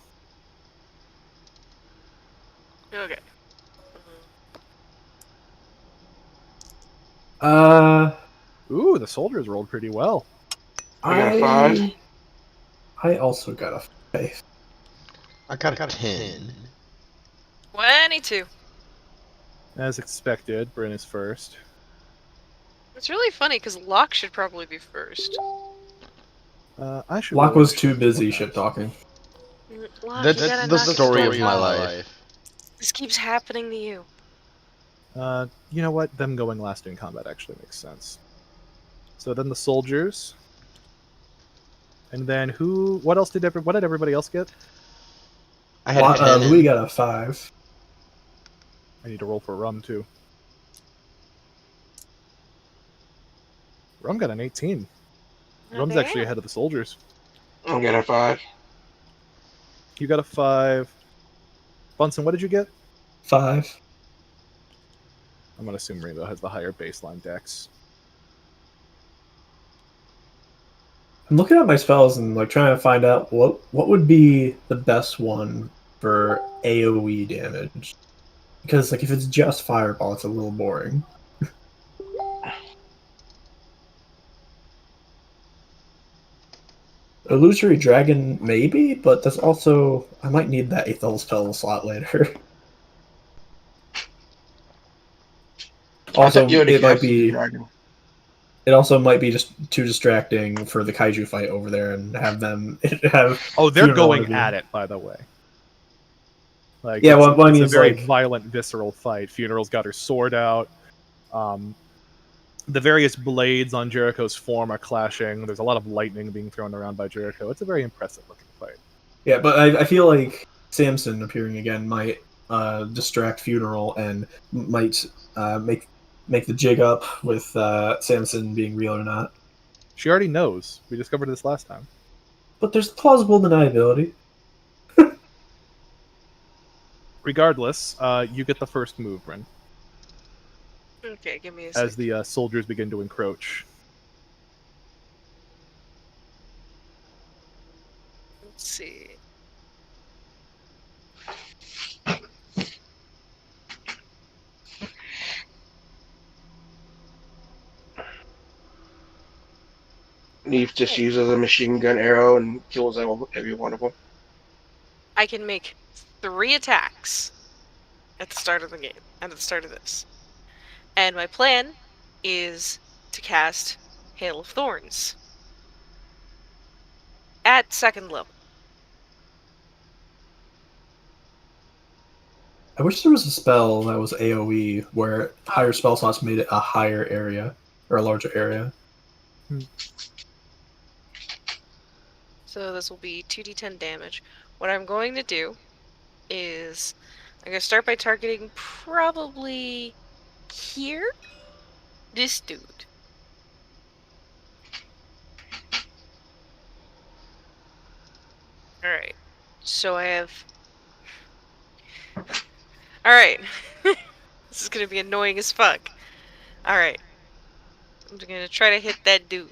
Okay. Ooh, the soldiers rolled pretty well. I got a 5. I also got a 5. I got a 10. 22. As expected, Bryn is first. It's really funny because Locke should probably be first. I should. Locke roll was too initiative busy for shit that. talking. Locke, That's you gotta the knock it story of off. my life. This keeps happening to you. You know what? Them going last in combat actually makes sense. So then the soldiers, and then who? What else did everybody else get? I had a 10. Louis got a 5. I need to roll for Rum too. Rum got an 18. Rum's Damn. actually ahead of the soldiers. I got a 5. You got a 5. Bunsen, what did you get? 5. I'm gonna assume Rainbow has the higher baseline dex. I'm looking at my spells and like trying to find out what would be the best one for AoE damage. Because like if it's just fireball, it's a little boring. Illusory Dragon, maybe, but that's also I might need that 8th level spell slot later. Also, it might be. Dragon. It also might be just too distracting for the kaiju fight over there and have them have. Oh, they're Funeral going intervene. at it, by the way. Like, Yeah, it's, what I mean it's is a very like violent, visceral fight. Funeral's got her sword out. The various blades on Jericho's form are clashing. There's a lot of lightning being thrown around by Jericho. It's a very impressive looking fight. yeah, but I feel like Samson appearing again might distract Funeral and might make the jig up with Samson being real or not. She already knows. We discovered this last time. But there's plausible deniability. Regardless, you get the first move, Bryn. Okay, give me a as second. the soldiers begin to encroach. Let's see. Neve just uses a machine gun arrow and kills every one of them. I can make 3 attacks at the start of the game, and at the start of this. And my plan is to cast Hail of Thorns at 2nd level. I wish there was a spell that was AoE where higher spell slots made it a higher area or a larger area. So this will be 2d10 damage. What I'm going to do is I'm going to start by targeting probably here, this dude. Alright, so I have... Alright, this is going to be annoying as fuck. Alright, I'm going to try to hit that dude.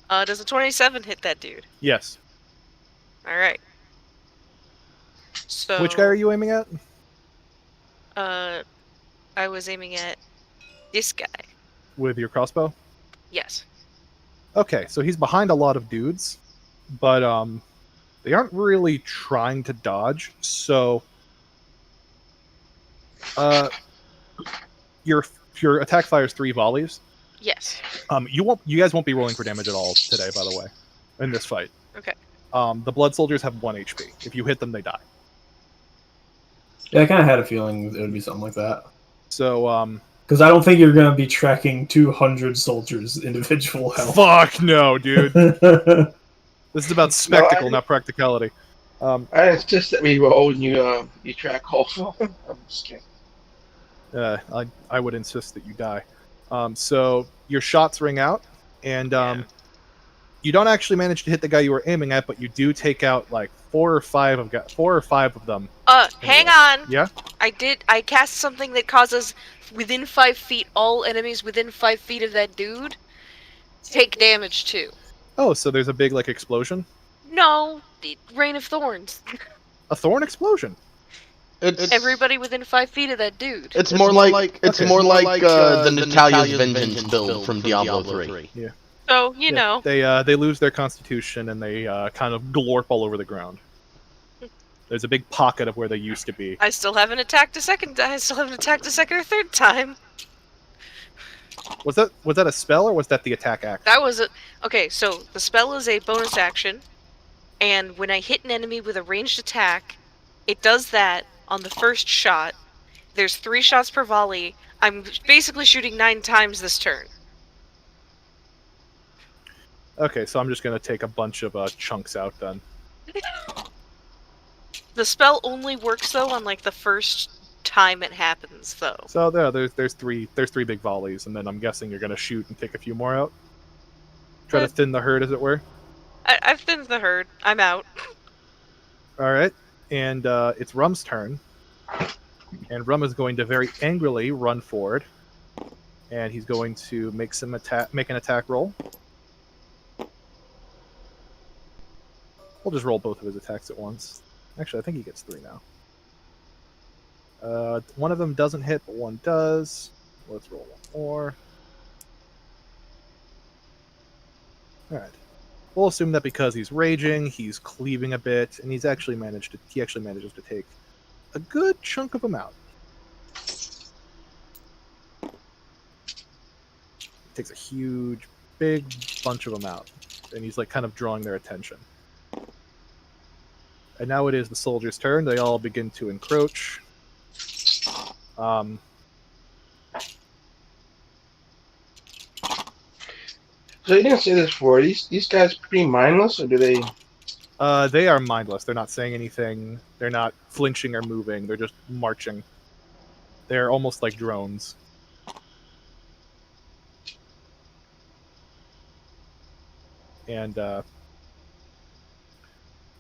Does a 27 hit that dude? Yes. Alright. So... Which guy are you aiming at? I was aiming at this guy. With your crossbow? Yes. Okay, so he's behind a lot of dudes, but they aren't really trying to dodge. So, your attack fires 3 volleys. Yes. You guys won't be rolling for damage at all today, by the way, in this fight. Okay. The blood soldiers have 1 HP. If you hit them, they die. Yeah, I kind of had a feeling it would be something like that. So, because I don't think you're going to be tracking 200 soldiers' individual health. Fuck no, dude. This is about spectacle, not practicality. It's just that we roll and you track all of them. I'm just kidding. I would insist that you die. So your shots ring out, and you don't actually manage to hit the guy you were aiming at, but you do take out like 4 or 5 of them. Hang on. Yeah? I cast something that causes within 5 feet, all enemies within 5 feet of that dude take damage too. Oh, so there's a big like explosion? No, the Rain of Thorns. A thorn explosion? It's Everybody within 5 feet of that dude. It's more like the Natalia's Vengeance build from Diablo 3. Yeah. So, you know. They lose their constitution and they kind of glorp all over the ground. There's a big pocket of where they used to be. I still haven't attacked a second or third time. Was that a spell or was that the attack action? That was a... Okay, so the spell is a bonus action, and when I hit an enemy with a ranged attack, it does that on the first shot. There's 3 shots per volley. I'm basically shooting 9 times this turn. Okay, so I'm just gonna take a bunch of chunks out then. The spell only works though on like the first time it happens though. So there's three big volleys, and then I'm guessing you're gonna shoot and take a few more out. Try to thin the herd, as it were. I've thinned the herd. I'm out. All right, and it's Rum's turn, and Rum is going to very angrily run forward, and he's going to make an attack roll. We'll just roll both of his attacks at once. Actually, I think he gets 3 now. One of them doesn't hit, but one does. Let's roll one more. Alright. We'll assume that because he's raging, he's cleaving a bit, and he actually manages to take a good chunk of them out. He takes a huge, big bunch of them out, and he's like kind of drawing their attention. And now it is the soldiers' turn. They all begin to encroach. So you didn't say this before. Are these guys pretty mindless, or do they? They are mindless. They're not saying anything. They're not flinching or moving. They're just marching. They're almost like drones. And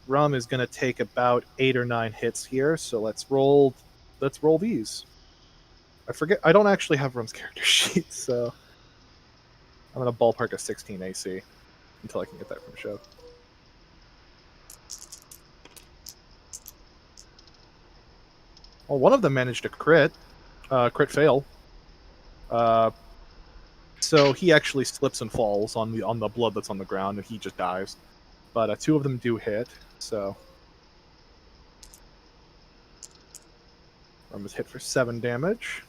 Rum is going to take about 8 or 9 hits here. So let's roll these. I forget. I don't actually have Rum's character sheet, so I'm gonna ballpark a 16 AC until I can get that from Show. Well, one of them managed to crit fail. So he actually slips and falls on the blood that's on the ground, and he just dies. But 2 of them do hit, so Rum is hit for 7 damage.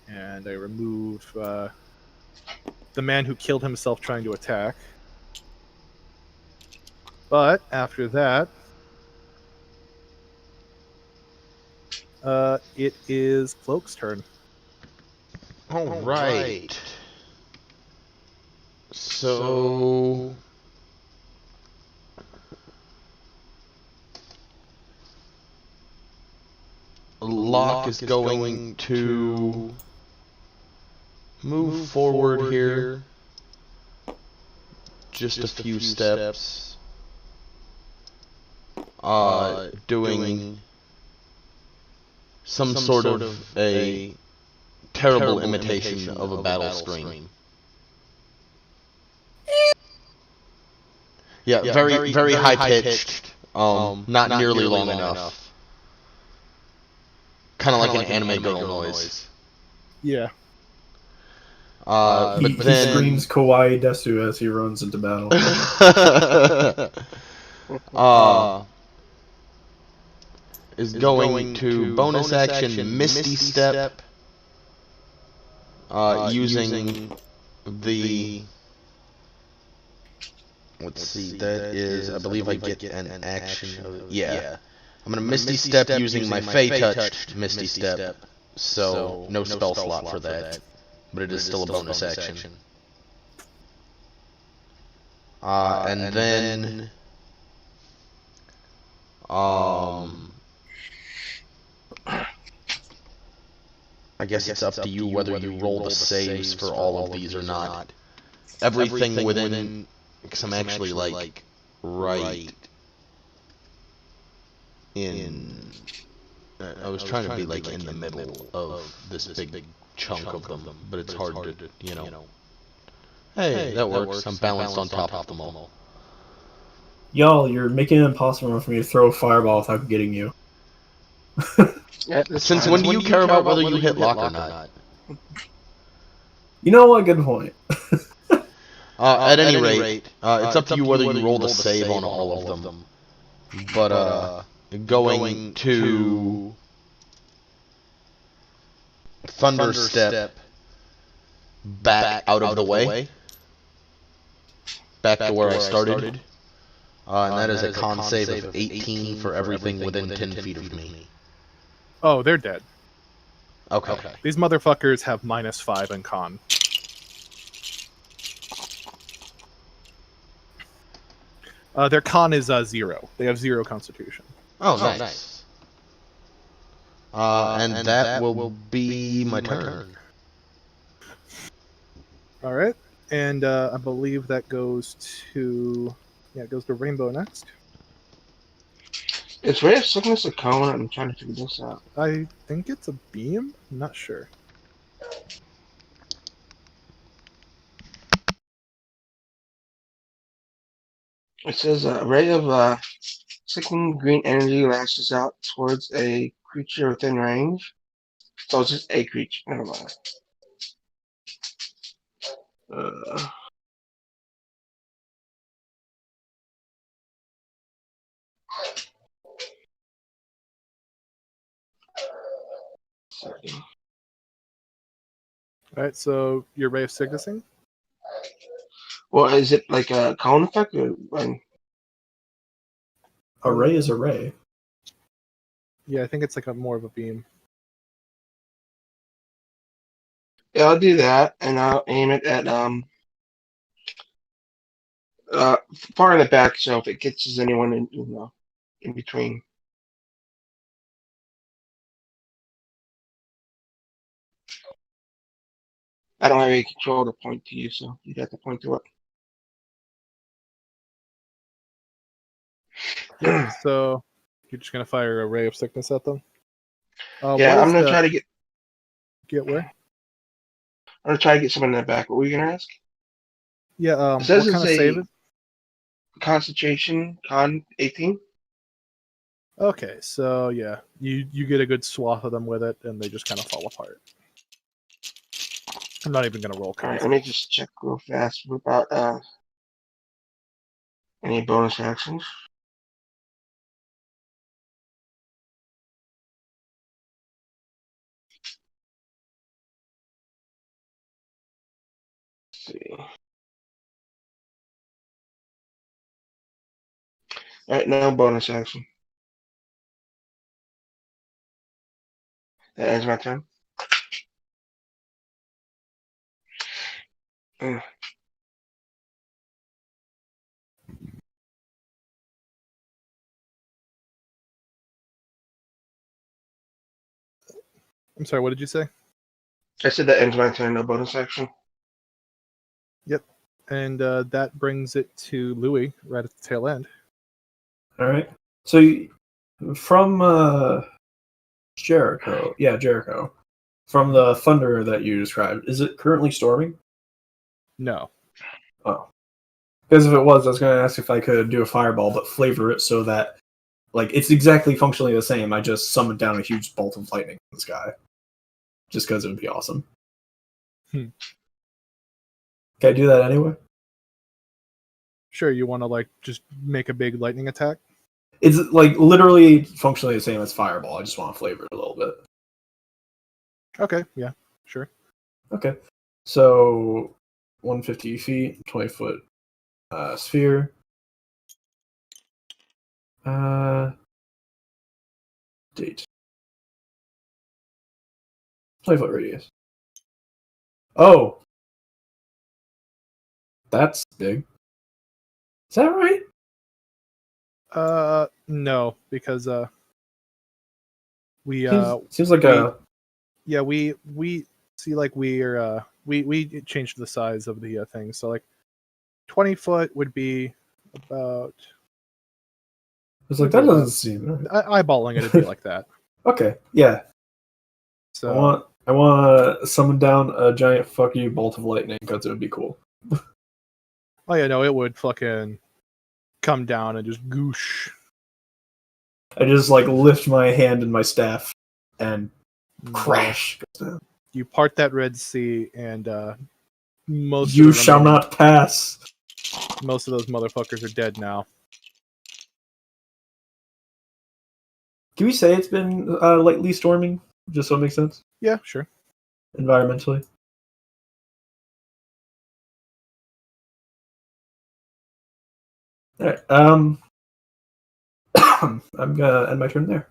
And I remove the man who killed himself trying to attack. But after that, it is Cloak's turn. All right. So Locke is going to move forward here just a few steps, doing some sort of a terrible imitation of a battle scream. Yeah, very high pitched, not nearly long enough. Kind of like an anime girl noise. Yeah. He then screams Kawaii Desu as he runs into battle. Is going to bonus action Misty Step, using the. Let's see, that is, I believe I get an action. Yeah. I'm gonna Misty Step using my Fey Touched Misty Step, so no spell slot for that, but it is still a bonus action. And then, I guess it's up to you whether you roll the saves for all of these or not. Everything within, because I'm actually like right in. I was trying to be like in the middle of this big chunk of them, but it's hard to, you know. Hey, that works. I'm balanced on top of them all. Y'all, you're making it impossible for me to throw a fireball without getting you. Yeah, Since when do you care about whether you hit Locke or not? You know what? Good point. At any rate, it's up to you whether you roll the save on all of them. But going to Thunder Step back out of the way, back to where I started, and that is a con save of 18 for everything within 10 feet of me. Oh, they're dead. Okay. These motherfuckers have -5 in con. Their con is 0. They have 0 constitution. Oh, nice. And that will be my turn. All right, and I believe that goes to Rainbow next. Is Ray of Sickness a cone? I'm trying to figure this out. I think it's a beam. I'm not sure. It says a ray of sickening green energy lashes out towards a creature within range. So it's just a creature. Never mind. Sorry. All right, so your Ray of Sicknessing? Well, is it like a cone effect or when? A ray is a ray. Yeah, I think it's like more of a beam. Yeah, I'll do that, and I'll aim it at far in the back, so if it catches anyone in between. I don't have any control to point to you, so you have to point to it. Yeah, so you're just gonna fire a Ray of Sickness at them? Yeah, I'm gonna try to get where? I'm gonna try to get someone in that back. What were you gonna ask? Yeah. It says What it's kind of save a it? concentration con 18. Okay, so yeah, you get a good swath of them with it, and they just kind of fall apart. I'm not even gonna roll. All right, let me just check real fast about any bonus actions. Let's see. All right, no bonus action. That ends my turn. Mm. I'm sorry. What did you say? I said that ends my turn. No bonus action. Yep. And that brings it to Louis right at the tail end. All right. So from Jericho, from the thunder that you described, is it currently storming? No. Oh, because if it was, I was going to ask if I could do a fireball, but flavor it so that like it's exactly functionally the same. I just summoned down a huge bolt of lightning in the sky, just because it would be awesome. Hmm. Can I do that anyway? Sure. You want to like just make a big lightning attack? It's like literally functionally the same as fireball. I just want to flavor it a little bit. Okay. Yeah. Sure. Okay. So 150 feet, 20-foot sphere. Date. 20-foot radius. Oh, that's big. Is that right? No, because we seems like we see like we changed the size of the thing. So like 20 foot would be about. It's like that doesn't seem right. Eyeballing it'd be like that. Okay, yeah. So I want to summon down a giant fuck you bolt of lightning because it would be cool. Oh yeah, no, it would fucking come down and just goosh. I just like lift my hand and my staff and crash. You part that Red Sea and most you shall not pass. Most of those motherfuckers are dead now. Can we say it's been lightly storming? Just so it makes sense? Yeah, sure. Environmentally. Alright, I'm gonna end my turn there.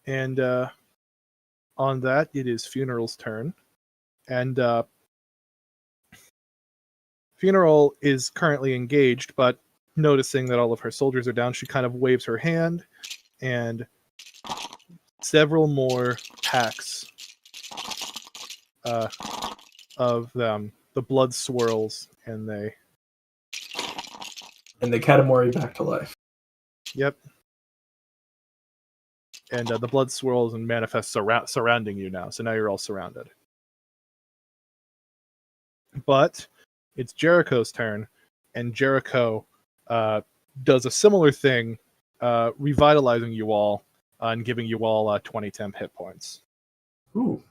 And on that, it is Funeral's turn. And Funeral is currently engaged, but noticing that all of her soldiers are down, she kind of waves her hand, and several more packs of them, the blood swirls, and they Katamari back to life. Yep. And the blood swirls and manifests surrounding you now. So now you're all surrounded. But it's Jericho's turn, and Jericho does a similar thing, revitalizing you all and giving you all 20 temp hit points. Ooh.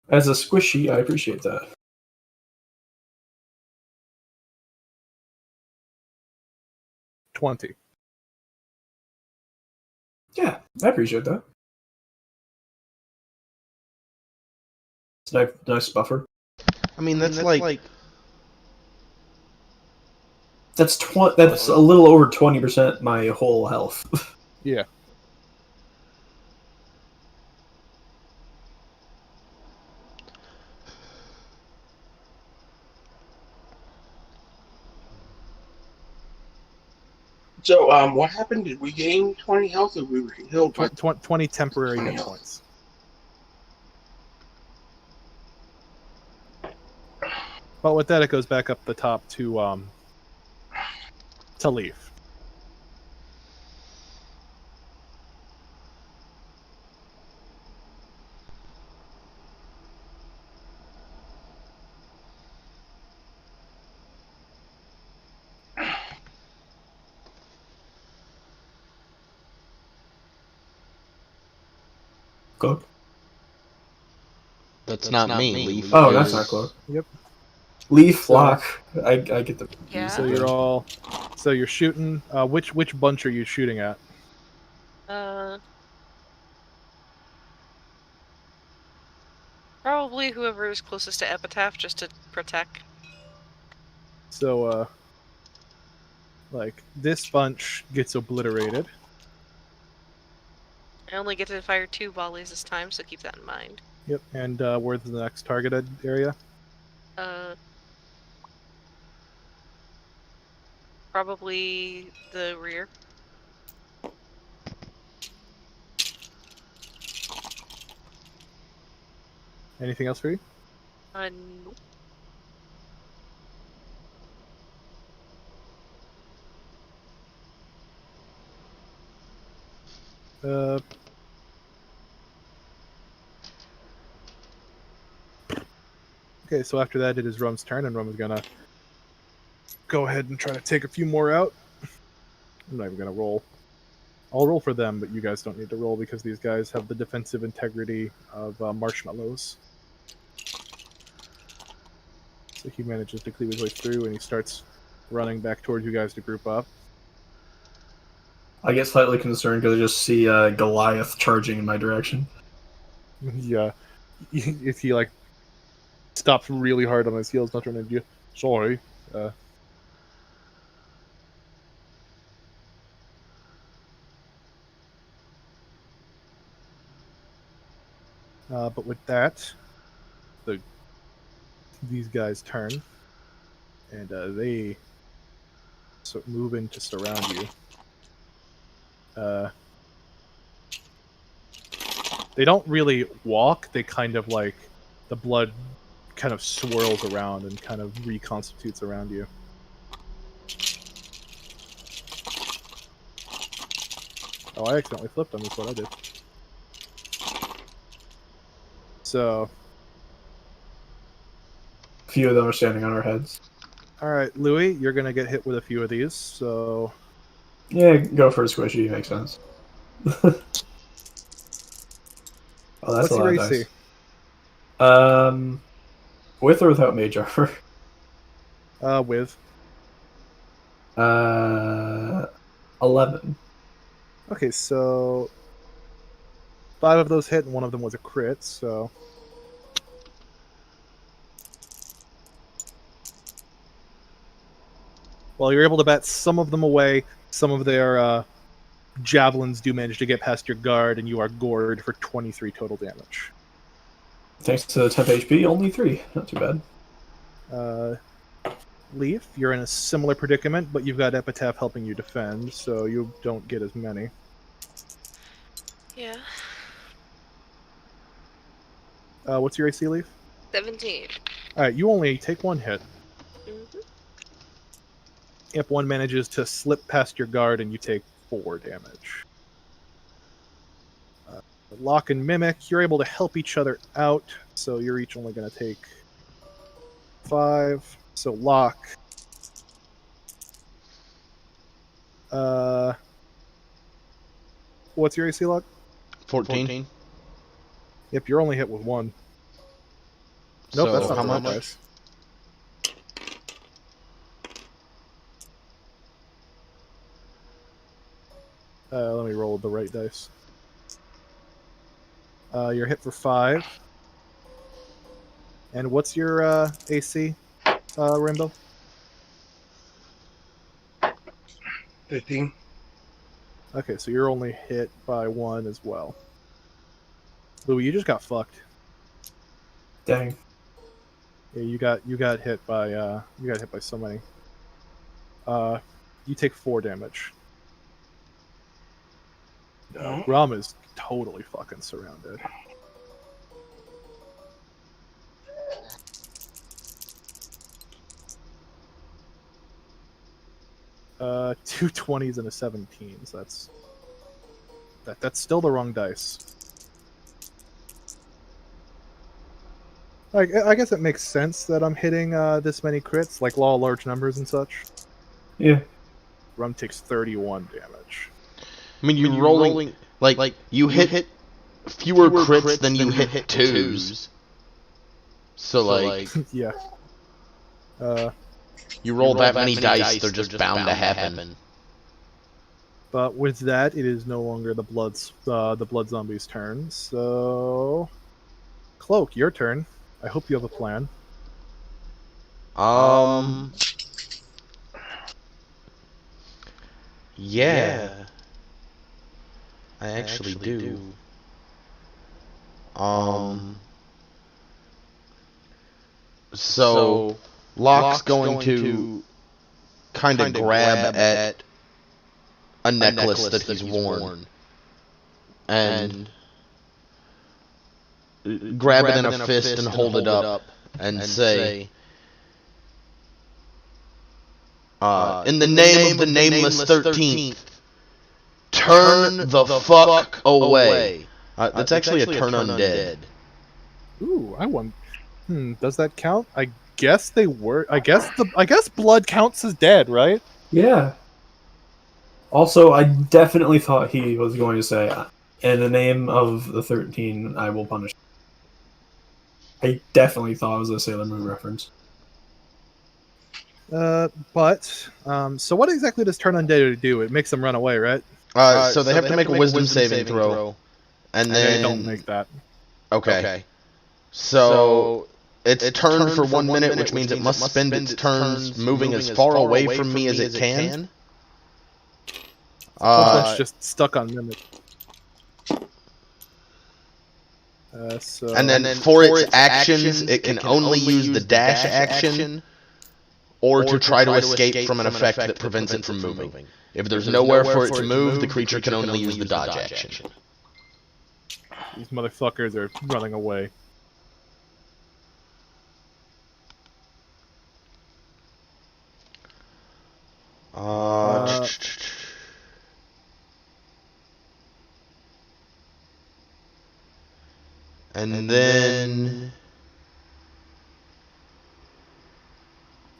As a squishy, I appreciate that. $20. Yeah, I appreciate that. It's a nice buffer. I mean, that's like that's a little over 20% my whole health. Yeah. So, what happened? Did we gain 20 health or we were healed? 20 temporary hit points. But with that, it goes back up the top to to leave. Cloak. That's not me. Leaf. Oh, that's not cloak. Yep. Leaf, So- lock. I get the. Yeah. So you're all. So you're shooting. Which bunch are you shooting at? Probably whoever is closest to Epitaph, just to protect. So like this bunch gets obliterated. I only get to fire 2 volleys this time, so keep that in mind. Yep. And where's the next targeted area? Probably the rear. Anything else for you? Nope. Okay, so after that, it is Rum's turn, and Rum is gonna go ahead and try to take a few more out. I'm not even gonna roll. I'll roll for them, but you guys don't need to roll because these guys have the defensive integrity of marshmallows. So he manages to cleave his way through, and he starts running back towards you guys to group up. I get slightly concerned because I just see Goliath charging in my direction. Yeah, if he like stops really hard on his heels, not turning to you. Sorry. But with that, these guys turn, and they move in to surround you. They don't really walk. They kind of like the blood kind of swirls around and kind of reconstitutes around you. Oh, I accidentally flipped them. That's what I did. So, A few of them are standing on our heads. all right, Louis, you're gonna get hit with a few of these. So, Yeah, go for a squishy. Makes sense. Oh, that's what's a lot your of AC? dice. With or without mage armor? With. 11. Okay, so 5 of those hit, and one of them was a crit. So, well, you're able to bat some of them away. Some of their javelins do manage to get past your guard, and you are gored for 23 total damage. Thanks to the 10 HP, only 3. Not too bad. Leaf, you're in a similar predicament, but you've got Epitaph helping you defend, so you don't get as many. Yeah. What's your AC, Leaf? 17. Alright, you only take 1 hit. Mm-hmm. If one manages to slip past your guard, and you take 4 damage. Lock and Mimic, you're able to help each other out, so you're each only going to take 5. So Lock. What's your AC, Lock? 14. Yep, you're only hit with 1. Nope, So that's not how the right much? dice. Let me roll the right dice. You're hit for 5. And what's your AC, Rainbow? 15. Okay, so you're only hit by 1 as well. Louis, you just got fucked. Dang. Yeah, you got hit by so many. You take 4 damage. No. Ram is totally fucking surrounded. 2 20s and a 17. So that's still the wrong dice. I guess it makes sense that I'm hitting this many crits, like law of large numbers and such. Yeah. Rum takes 31 damage. I mean, you're rolling like you hit fewer crits than you hit twos. So like, Yeah. you roll that many dice, they're just bound to happen. But with that, it is no longer the blood zombie's turn. So, Cloak, your turn. I hope you have a plan. Yeah. I actually do. So Locke's going to kind of grab at a necklace that he's worn and grab it in a fist and hold it up and say, in the name of the nameless 13th, turn the fuck away. That's actually a turn undead. Ooh, I won. Does that count? I guess they were. I guess blood counts as dead, right? Yeah. Also, I definitely thought he was going to say, in the name of the 13, I will punish you. I definitely thought it was a Sailor Moon reference. So what exactly does turn undead do? It makes them run away, right? So they have to make a wisdom saving throw. And then they don't make that. Okay. So it's turned for 1 minute, which means it must spend its turns moving as far away from me as it can. Someone's just stuck on mimic. And then for its actions, it can only use the dash action or to try to escape from an effect that prevents it from moving. If there's nowhere for it to move, the creature can only use the dodge action. These motherfuckers are running away. And then...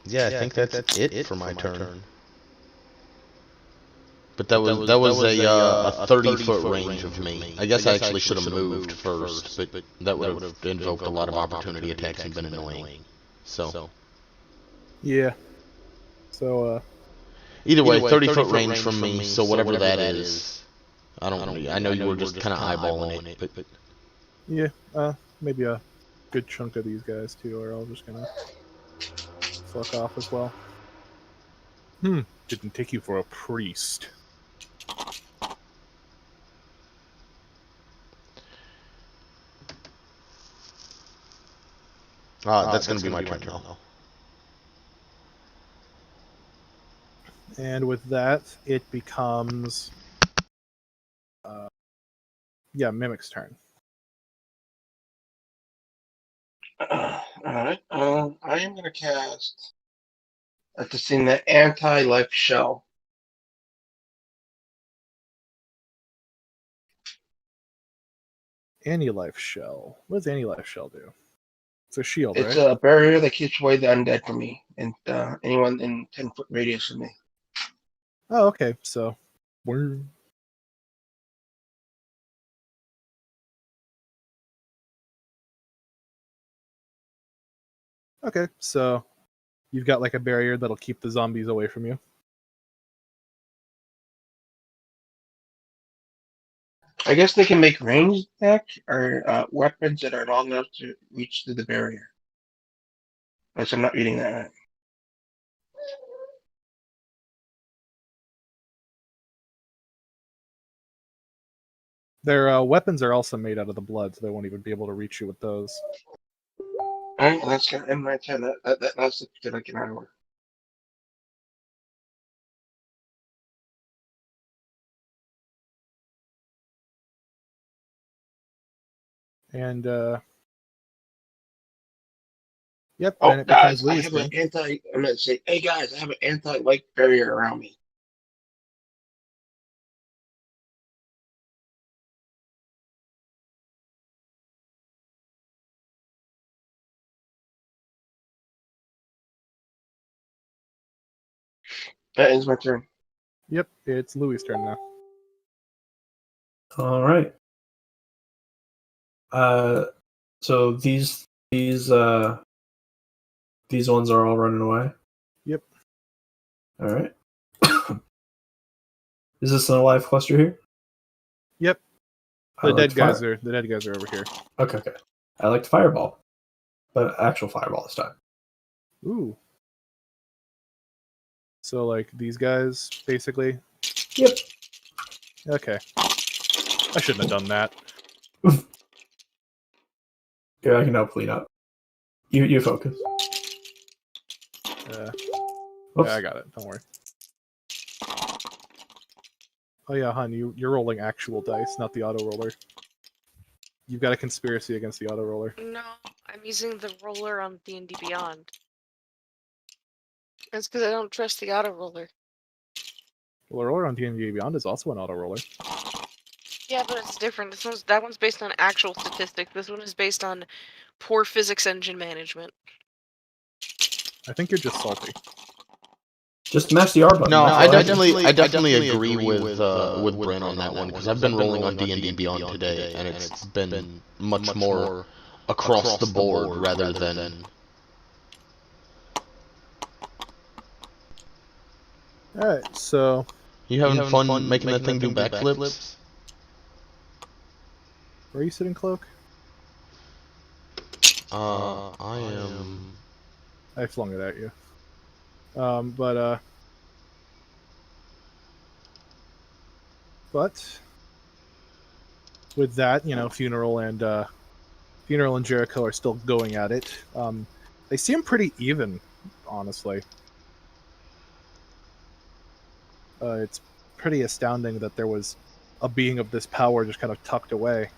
Yeah, I think that's it for my turn. But that was a 30-foot range of me. I guess I actually should have moved first, but that would have invoked a lot of opportunity attacks and been annoying. So yeah. So either way, 30-foot range from me. So whatever that is, I know you were just kind of eyeballing it, but yeah. Maybe a good chunk of these guys too are all just gonna fuck off as well. Didn't take you for a priest. that's going to be my turn now. And with that, it becomes Mimic's turn. Alright. I am going to cast at the scene that anti-life shell. Anti-life shell. What does anti-life shell do? It's a shield, It's right? a barrier that keeps away the undead from me and anyone in 10-foot radius of me. Oh, okay. So we're okay. So you've got like a barrier that'll keep the zombies away from you. I guess they can make ranged attack or weapons that are long enough to reach through the barrier. Unless I'm not reading that right. Their weapons are also made out of the blood, so they won't even be able to reach you with those. Alright, that's gonna end my turn. That's the that I can handle. And yep. Oh, Then it becomes guys, I have an Louis' turn. I'm gonna say, hey guys, I have an anti-life barrier around me. That ends my turn. Yep, it's Louis' turn now. All right. So these ones are all running away. Yep. All right. Is this an alive cluster here? Yep. I The like dead to guys fire. are over here. Okay. I like to fireball, but actual fireball this time. Ooh. So like these guys, basically. Yep. Okay. I shouldn't have done that. Yeah, I can help clean up. You focus. Yeah, Oops. I got it. Don't worry. Oh yeah, hon, you're rolling actual dice, not the auto roller. You've got a conspiracy against the auto roller. No, I'm using the roller on D&D Beyond. That's because I don't trust the auto roller. Well, the roller on D&D Beyond is also an auto roller. Yeah, but it's different. That one's based on actual statistics. This one is based on poor physics engine management. I think you're just salty. Just mash the R button. No, that's I all right. definitely agree with Bryn on that one, because I've been rolling on D&D Beyond today, and it's been much more across the board rather than... Alright, so... You having fun making that thing do backflips? Where are you sitting, Cloak? I am... I flung it at you. But with that, you know, Funeral and Jericho are still going at it. They seem pretty even, honestly. It's pretty astounding that there was a being of this power just kind of tucked away.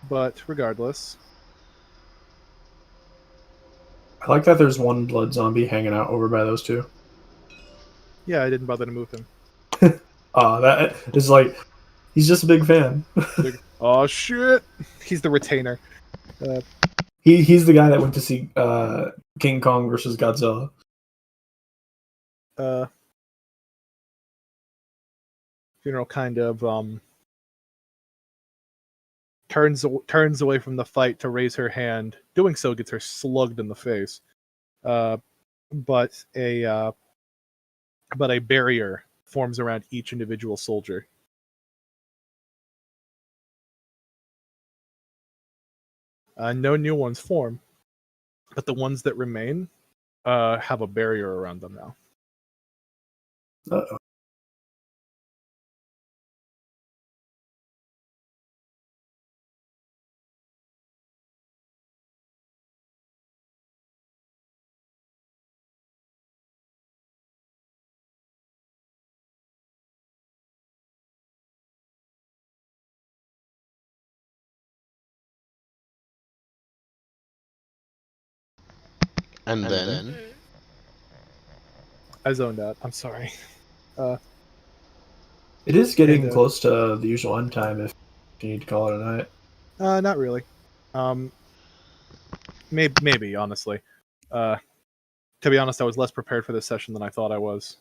But regardless, I like that there's one blood zombie hanging out over by those two. yeah, I didn't bother to move him. That is like, he's just a big fan. Oh shit! He's the retainer. He's the guy that went to see King Kong versus Godzilla. Funeral kind of turns away from the fight to raise her hand. Doing so gets her slugged in the face. But a barrier forms around each individual soldier. No new ones form, but the ones that remain have a barrier around them now. Uh-oh. And then... I zoned out. I'm sorry. It is getting And, close to the usual end time if you need to call it a night. Not really. Maybe honestly. To be honest, I was less prepared for this session than I thought I was.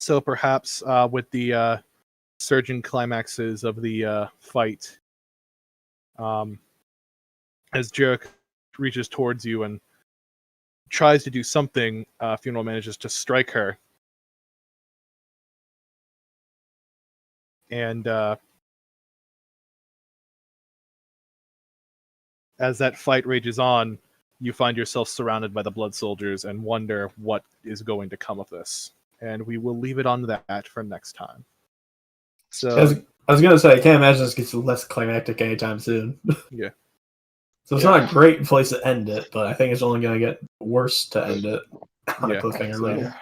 So perhaps with the surging climaxes of the fight, as Jarek reaches towards you and tries to do something, Funeral manages to strike her. And as that fight rages on, you find yourself surrounded by the blood soldiers and wonder what is going to come of this. And we will leave it on that for next time. So I was gonna say, I can't imagine this gets less climactic anytime soon. Yeah. So it's not a great place to end it, but I think it's only gonna get worse to end it on a cliffhanger later.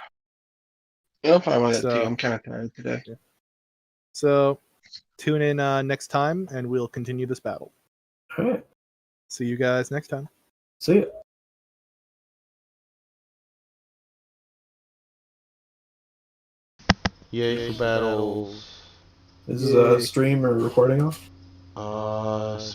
Yeah, I'm fine with that too. I'm kind of tired today. Yeah. So tune in next time, and we'll continue this battle. All right. See you guys next time. See ya. Yay for battles. This is a stream or recording off? Soon